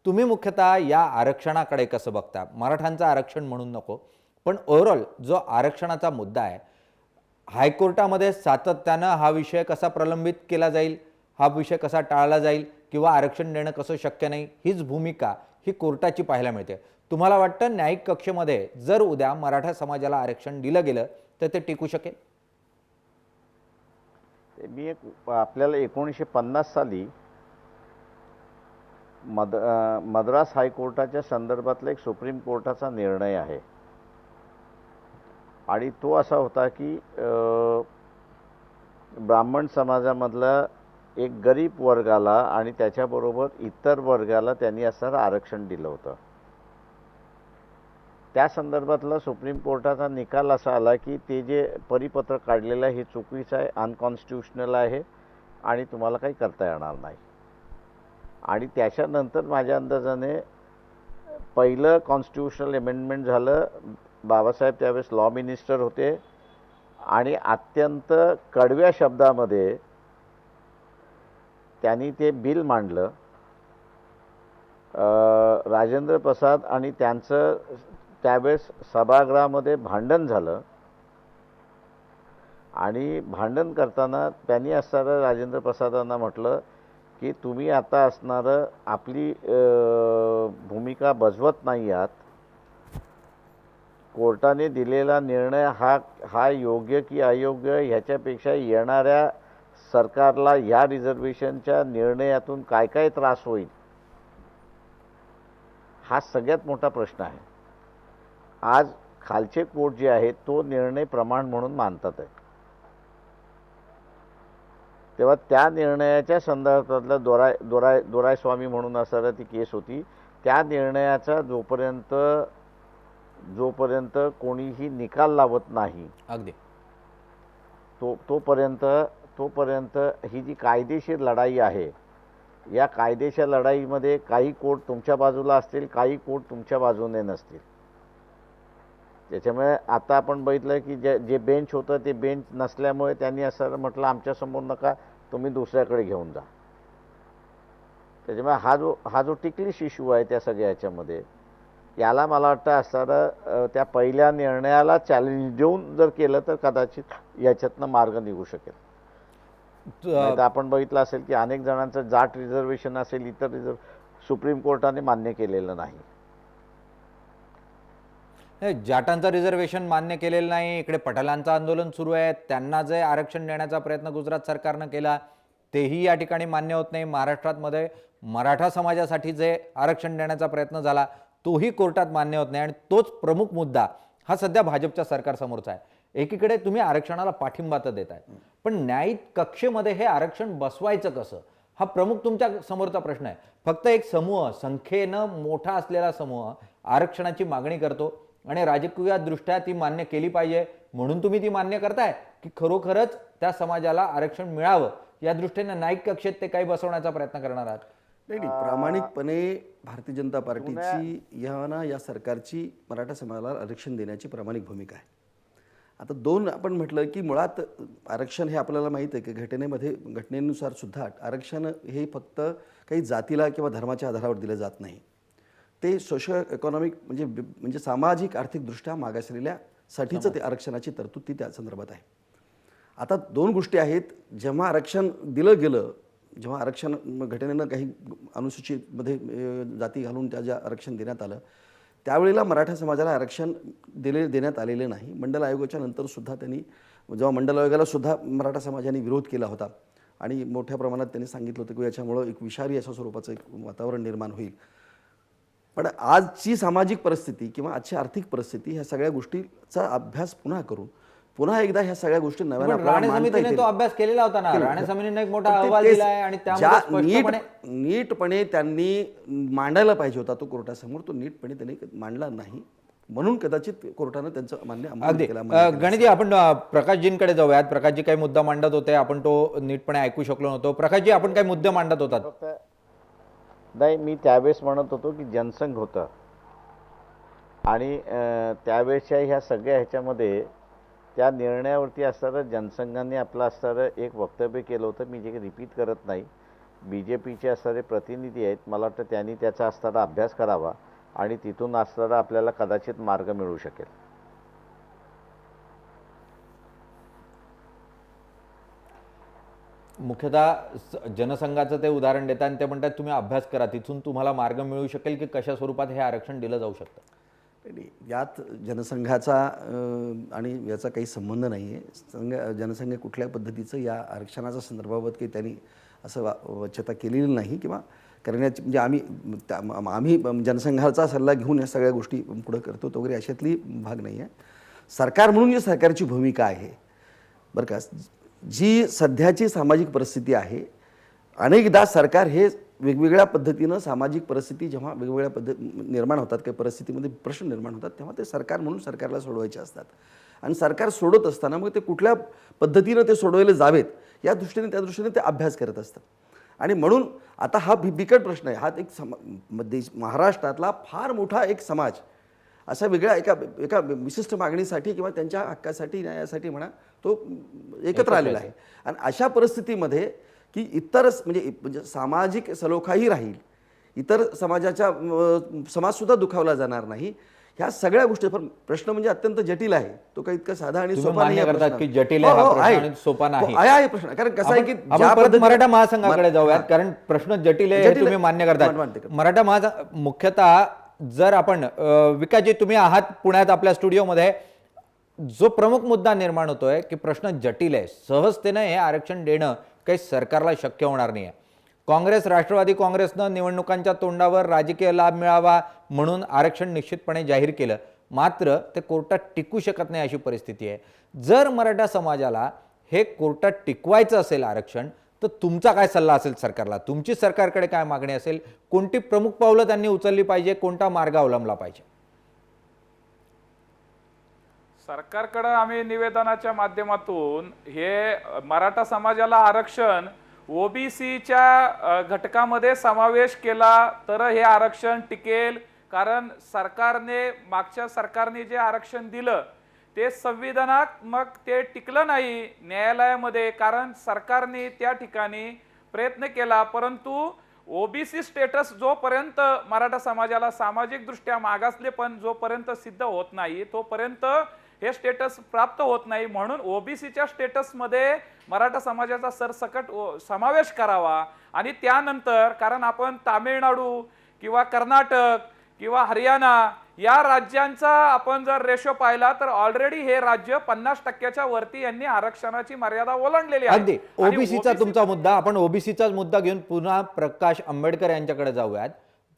तुम्ही मुख्यतः या आरक्षणाकडे कसं बघता? मराठ्यांचं आरक्षण म्हणून नको, पण ओव्हरऑल जो आरक्षणाचा मुद्दा आहे हायकोर्टामध्ये सातत्यानं हा विषय कसा प्रलंबित केला जाईल, हा विषय कसा टाळला जाईल किंवा आरक्षण देणं कसं शक्य नाही, हीच भूमिका ही कोर्टाची पाहायला मिळते. तुम्हाला वाटतं न्यायिक कक्षेमध्ये जर उद्या मराठा समाजाला आरक्षण दिलं गेलं तर ते टिकू शकेल? मी आपल्याला 1950 साली मद्रास हायकोर्टाच्या संदर्भातला एक सुप्रीम कोर्टाचा निर्णय आहे आणि तो असा होता की ब्राह्मण समाजामधला एक गरीब वर्गाला आणि त्याच्याबरोबर इतर वर्गाला त्यांनी असं आरक्षण दिलं होतं. त्या संदर्भातला सुप्रीम कोर्टाचा निकाल असा आला की ते जे परिपत्र काढलेलं आहे हे चुकीचं आहे, अनकॉन्स्टिट्युशनल आहे आणि तुम्हाला काही करता येणार नाही. आणि त्याच्यानंतर माझ्या अंदाजाने पहिलं कॉन्स्टिट्युशनल अमेंडमेंट झालं. बाबासाहेब त्यावेळेस लॉ मिनिस्टर होते आणि अत्यंत कडव्या शब्दामध्ये त्यांनी ते बिल मांडलं. राजेंद्र प्रसाद आणि त्यांचं त्यावेळेस सभागृहामध्ये भांडण झालं आणि भांडण करताना त्यांनी असणारं राजेंद्र प्रसादांना म्हटलं की तुम्ही आता असणारं आपली भूमिका बजवत नाही आहात. कोर्टाने दिलेला निर्णय हा योग्य की अयोग्य ह्याच्यापेक्षा येणाऱ्या सरकारला ह्या रिझर्वेशनच्या निर्णयातून काय काय त्रास होईल हा सगळ्यात मोठा प्रश्न आहे. आज खालचे कोर्ट जे आहे तो निर्णय प्रमाण म्हणून मानतात आहे. तेव्हा त्या निर्णयाच्या संदर्भातला दोरायस्वामी म्हणून असणारी ती केस होती. त्या निर्णयाचा जोपर्यंत कोणीही निकाल लावत नाही अगदी तोपर्यंत ही जी कायदेशीर लढाई आहे या कायदेशीर लढाईमध्ये काही कोर्ट तुमच्या बाजूला असतील, काही कोर्ट तुमच्या बाजूने नसतील. त्याच्यामुळे आता आपण बघितलं की जे बेंच होतं ते बेंच नसल्यामुळे त्यांनी असं म्हटलं आमच्यासमोर नका, तुम्ही दुसऱ्याकडे घेऊन जा. त्याच्यामुळे हा जो टिकलिश इश्यू आहे त्या सगळ्या ह्याच्यामध्ये याला मला वाटतं असणारं त्या पहिल्या निर्णयाला चॅलेंज देऊन जर केलं तर कदाचित याच्यातनं मार्ग निघू शकेल. नाहीतर आपण बघितलं असेल की अनेक जणांचं जाट रिझर्वेशन असेल, इतर सुप्रीम कोर्टाने मान्य केलेलं नाही. हे जाटांचं रिझर्वेशन मान्य केलेलं नाही, इकडे पठालांचं आंदोलन सुरू आहे, त्यांना जे आरक्षण देण्याचा प्रयत्न गुजरात सरकारनं केला तेही या ठिकाणी मान्य होत नाही. महाराष्ट्रामध्ये मराठा समाजासाठी जे आरक्षण देण्याचा प्रयत्न झाला तोही कोर्टात मान्य होत नाही आणि तोच प्रमुख मुद्दा हा सध्या भाजपच्या सरकारसमोरचा आहे. एकीकडे तुम्ही आरक्षणाला पाठिंबा तर देताय, पण न्यायिक कक्षेमध्ये हे आरक्षण बसवायचं कसं हा प्रमुख तुमच्या समोरचा प्रश्न आहे. फक्त एक समूह, संख्येनं मोठा असलेला समूह आरक्षणाची मागणी करतो आणि राजकीय दृष्ट्या ती मान्य केली पाहिजे म्हणून तुम्ही ती मान्य करताय, की खरोखरच त्या समाजाला आरक्षण मिळावं या दृष्टीने न्यायिक कक्षेत ते काही बसवण्याचा प्रयत्न करणार आहात? नाही नाही, प्रामाणिकपणे भारतीय जनता पार्टीची या सरकारची मराठा समाजाला आरक्षण देण्याची प्रामाणिक भूमिका आहे. आता दोन आपण म्हटलं की मुळात आरक्षण हे आपल्याला माहीत आहे की घटनेनुसार सुद्धा आरक्षण हे फक्त काही जातीला किंवा धर्माच्या आधारावर दिलं जात नाही. ते सोशो इकॉनॉमिक म्हणजे सामाजिक आर्थिकदृष्ट्या मागासलेल्यासाठीचं ते आरक्षणाची तरतूद ती त्या संदर्भात आहे. आता दोन गोष्टी आहेत. जेव्हा आरक्षण दिलं गेलं, जेव्हा आरक्षण घटनेनं काही अनुसूचितमध्ये जाती घालून ज्या आरक्षण देण्यात आलं त्यावेळेला मराठा समाजाला आरक्षण देण्यात आलेले नाही. मंडल आयोगाच्या नंतरसुद्धा त्यांनी, जेव्हा मंडल आयोगाला सुद्धा मराठा समाजाने विरोध केला होता आणि मोठ्या प्रमाणात त्यांनी सांगितलं होतं की याच्यामुळं एक विषारी अशा स्वरूपाचं एक वातावरण निर्माण होईल. पण आजची सामाजिक परिस्थिती किंवा आजची आर्थिक परिस्थिती ह्या सगळ्या गोष्टीचा अभ्यास पुन्हा एकदा ह्या सगळ्या गोष्टी नव्याने राणे समितीने तो अभ्यास केलेला होता ना. राणे समितीने एक मोठा अहवाल दिलाय आणि त्यामध्ये नीटपणे त्यांनी मांडायला पाहिजे होता तो कोर्टासमोर. तो नीटपणे त्यांनी मांडला नाही, म्हणून कदाचित कोर्टानं त्यांचं मान्य अगदी केला. गणितजी, आपण प्रकाशजींकडे जाऊयात. प्रकाशजी काही मुद्दा मांडत होते, आपण तो नीटपणे ऐकू शकलो नव्हतो. प्रकाशजी, आपण काही मुद्दे मांडत होतात? नाही, मी त्यावेळेस म्हणत होतो की जनसंघ होतं आणि त्यावेळेसच्या ह्या सगळ्या ह्याच्यामध्ये त्या निर्णयावरती असणारं जनसंघाने आपलं असणारं एक वक्तव्य केलं होतं. मी जे काही रिपीट करत नाही. BJPचे असणारे प्रतिनिधी आहेत, मला वाटतं त्यांनी त्याचा असणारा अभ्यास करावा आणि तिथून असणारा आपल्याला कदाचित मार्ग मिळू शकेल. मुख्यतः जनसंघाचं ते उदाहरण देतात आणि ते म्हणतात तुम्ही अभ्यास करा, तिथून तुम्हाला मार्ग मिळू शकेल की कशा स्वरूपात हे आरक्षण दिलं जाऊ शकतं. यात जनसंघाचा आणि याचा काही संबंध नाही आहे. जनसंघ कुठल्या पद्धतीचं या आरक्षणाच्या संदर्भाबाबत काही त्यांनी असं वच्चता केलेली नाही किंवा करण्याची, म्हणजे आम्ही जनसंघाचा सल्ला घेऊन या सगळ्या गोष्टी पुढे करतो वगैरे अशातली भाग नाही आहे. सरकार म्हणून जी सरकारची भूमिका आहे बरं का, जी सध्याची सामाजिक परिस्थिती आहे, अनेकदा सरकार हे वेगवेगळ्या पद्धतीनं सामाजिक परिस्थिती जेव्हा वेगवेगळ्या निर्माण होतात, काही परिस्थितीमध्ये प्रश्न निर्माण होतात, तेव्हा ते सरकार म्हणून सरकारला सोडवायचे असतात. आणि सरकार सोडत असताना मग ते कुठल्या पद्धतीनं ते सोडवले जावेत या दृष्टीने त्या दृष्टीने ते अभ्यास करत असतात. आणि म्हणून आता हा बिकट प्रश्न आहे. हा एक महाराष्ट्रातला फार मोठा एक समाज अशा वेगळ्या एका विशिष्ट मागणीसाठी किंवा त्यांच्या हक्कासाठी, न्यायासाठी म्हणा, तो एकत्र आलेला आहे. आणि अशा परिस्थितीमध्ये की इतर म्हणजे सामाजिक सलोखाही राहील, इतर समाजसुद्धा दुखावला जाणार नाही, ह्या सगळ्या गोष्टी. पण प्रश्न म्हणजे अत्यंत जटिल आहे. तो काही इतका साधा आणि सोपा नाही की जटिल आहे हा प्रश्न आणि सोपा नाही आहे प्रश्न. कारण कसं आहे की आपण मराठा महासंघाकडे जाऊयात, कारण प्रश्न जटिल आहे हे तुम्ही मान्य करतात. मराठा महासंघ मुख्यतः जर आपण विकासजी, तुम्ही आहात पुण्यात आपल्या स्टुडिओमध्ये, जो प्रमुख मुद्दा निर्माण होतोय की प्रश्न जटिल आहे, सहजतेनं हे आरक्षण देणं काही सरकारला शक्य होणार नाही आहे. काँग्रेस, राष्ट्रवादी काँग्रेसनं निवडणुकांच्या तोंडावर राजकीय लाभ मिळावा म्हणून आरक्षण निश्चितपणे जाहीर केलं, मात्र ते कोर्टात टिकू शकत नाही अशी परिस्थिती आहे. जर मराठा समाजाला हे कोर्टात टिकवायचं असेल आरक्षण, तर तुमचा काय सल्ला असेल सरकारला? तुमची सरकारकडे काय मागणी असेल? कोणती प्रमुख पावलं त्यांनी उचलली पाहिजे? कोणता मार्ग अवलंबला पाहिजे? सरकारकडे आम्ही निवेदनाच्या माध्यमातून हे मराठा समाजाला आरक्षण ओबीसीच्या घटकामध्ये समावेश केला तर हे आरक्षण टिकेल. कारण मागच्या सरकारने जे आरक्षण दिलं ते संविधानात्मक ते टिकलं नाही न्यायालयामध्ये, कारण सरकारने त्या ठिकाणी प्रयत्न केला, परंतु ओबीसी स्टेटस जोपर्यंत मराठा समाजाला सामाजिक दृष्ट्या मागासले पण जोपर्यंत सिद्ध होत नाही तोपर्यंत हे स्टेटस प्राप्त होत नाही. म्हणून ओबीसीच्या स्टेटसमध्ये मराठा समाजाचा सरसकट समावेश करावा आणि त्यानंतर, कारण आपण तामिळनाडू किंवा कर्नाटक किंवा हरियाणा या राज्यांचा आपण जर रेशो पाहिला तर ऑलरेडी हे राज्य 50% वरती यांनी आरक्षणाची मर्यादा ओलांडलेली आहे. अगदी आणि ओबीसीचा OBC तुमचा मुद्दा, आपण ओबीसीचाच मुद्दा घेऊन पुन्हा प्रकाश आंबेडकर यांच्याकडे जाऊयात.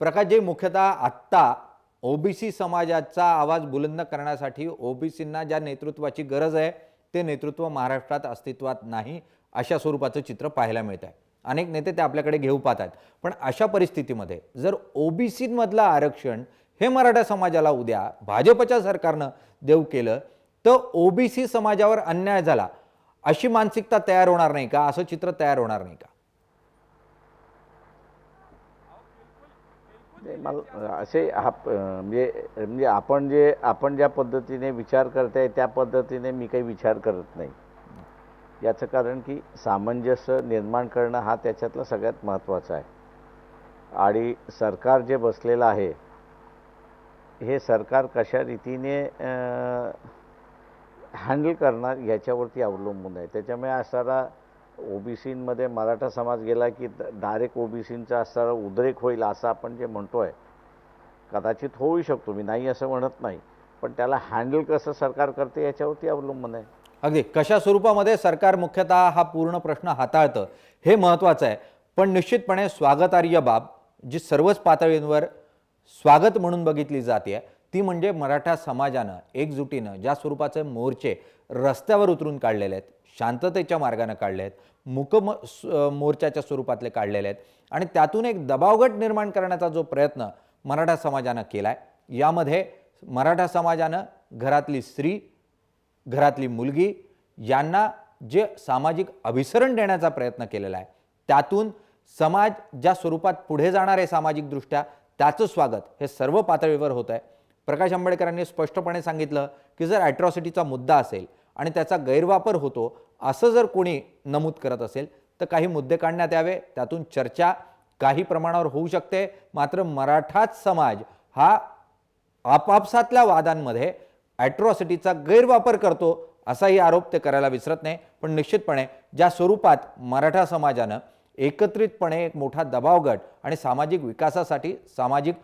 प्रकाशजी, मुख्यतः आत्ता ओबीसी समाजाचा आवाज बुलंद करण्यासाठी ओबीसींना ज्या नेतृत्वाची गरज आहे ते नेतृत्व महाराष्ट्रात अस्तित्वात नाही, अशा स्वरूपाचं चित्र पाहायला मिळत आहे. अनेक नेते ते आपल्याकडे घेऊ पाहतात. पण अशा परिस्थितीमध्ये जर ओबीसीमधलं आरक्षण हे मराठा समाजाला उद्या भाजपच्या सरकारनं देऊ केलं तर ओबीसी समाजावर अन्याय झाला अशी मानसिकता तयार होणार नाही का? असं चित्र तयार होणार नाही का? मला असे म्हणजे आपण ज्या पद्धतीने विचार करताय त्या पद्धतीने मी काही विचार करत नाही. याचं कारण की सामंजस्य निर्माण करणं हा त्याच्यातला सगळ्यात महत्त्वाचा आहे. आणि सरकार जे बसलेलं आहे हे सरकार कशा रीतीने हँडल करणार याच्यावरती अवलंबून आहे. त्याच्यामुळे असणारा ओबीसीमध्ये मराठा समाज गेला की डायरेक्ट ओबीसींचा असणारा उद्रेक होईल असं आपण जे म्हणतो आहे, कदाचित होऊ शकतो, मी नाही असं म्हणत नाही, पण त्याला हँडल कसं सरकार करते याच्यावरती अवलंबून आहे. अगदी कशा स्वरूपामध्ये सरकार मुख्यतः हा पूर्ण प्रश्न हाताळतं हे महत्त्वाचं आहे. पण निश्चितपणे स्वागतार्ह बाब जी सर्वच पातळींवर स्वागत म्हणून बघितली जाते ती म्हणजे मराठा समाजानं एकजुटीनं ज्या स्वरूपाचे मोर्चे रस्त्यावर उतरून काढलेले आहेत, शांततेच्या मार्गाने काढले आहेत, मोर्चाच्या स्वरूपातले काढलेले आहेत आणि त्यातून एक दबावगट निर्माण करण्याचा जो प्रयत्न मराठा समाजानं केला आहे, यामध्ये मराठा समाजानं घरातली स्त्री, घरातली मुलगी यांना जे सामाजिक अभिसरण देण्याचा प्रयत्न केलेला आहे, त्यातून समाज ज्या स्वरूपात पुढे जाणार आहे सामाजिकदृष्ट्या त्याचं स्वागत हे सर्व पातळीवर होत आहे. प्रकाश आंबेडकरांनी स्पष्टपणे सांगितलं की जर ॲट्रॉसिटीचा मुद्दा असेल आणि त्याचा गैरवापर होतो असं जर कोणी नमूद करत असेल तर काही मुद्दे काढण्यात यावे, त्यातून चर्चा काही प्रमाणावर होऊ शकते. मात्र मराठाच समाज हा आपापसातल्या वादांमध्ये ॲट्रॉसिटीचा गैरवापर करतो असाही आरोप ते करायला विसरत नाही. पण निश्चितपणे ज्या स्वरूपात मराठा समाजानं एकत्रितपणे एक मोठा दबावगट आणि सामाजिक विकासासाठी, सामाजिक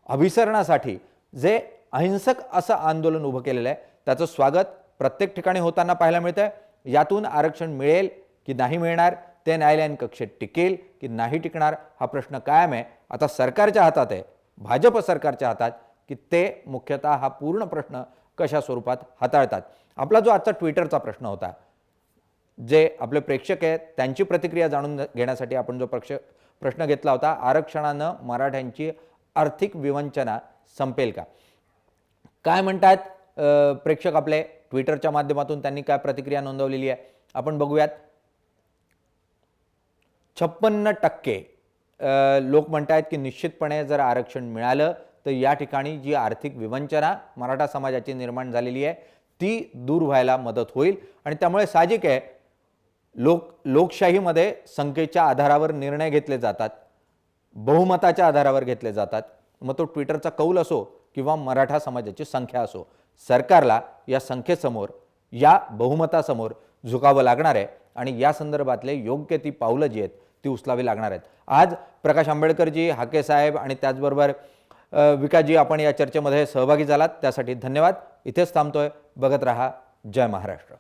अभिसरणासाठी जे अहिंसक असं आंदोलन उभं केलेलं आहे त्याचं स्वागत प्रत्येक ठिकाणी होताना पाहायला मिळतं आहे. यातून आरक्षण मिळेल की नाही मिळणार, ते न्यायालयीन कक्षेत टिकेल की नाही टिकणार हा प्रश्न कायम आहे. आता सरकारच्या हातात आहे, भाजप सरकारच्या हातात की ते मुख्यतः हा पूर्ण प्रश्न कशा स्वरूपात हाताळतात. आपला जो आजचा ट्विटरचा प्रश्न होता, जे आपले प्रेक्षक आहेत त्यांची प्रतिक्रिया जाणून घेण्यासाठी आपण जो प्रश्न घेतला होता, आरक्षणानं मराठ्यांची आर्थिक विवंचना संपेल का? काय म्हणतात प्रेक्षक आपले ट्विटरच्या माध्यमातून, त्यांनी काय प्रतिक्रिया नोंदवलेली आहे आपण बघूयात. 56% लोक म्हणतात की निश्चितपणे जर आरक्षण मिळालं तर या ठिकाणी जी आर्थिक विवंचना मराठा समाजाची निर्माण झालेली आहे ती दूर व्हायला मदत होईल. आणि त्यामुळे साहजिक आहे लोकशाहीमध्ये संख्येच्या आधारावर निर्णय घेतले जातात, बहुमताच्या आधारावर घेतले जातात. मग तो ट्विटरचा कौल असो किंवा मराठा समाजाची संख्या असो, सरकारला या संख्येसमोर, या बहुमतासमोर झुकावं लागणार आहे आणि या संदर्भातले योग्य ती पावलं जी आहेत ती उचलावी लागणार आहेत. आज प्रकाश आंबेडकरजी, हाके साहेब आणि त्याचबरोबर विकासजी आपण या चर्चेमध्ये सहभागी झालात त्यासाठी धन्यवाद. इथेच थांबतोय. बघत रहा जय महाराष्ट्र.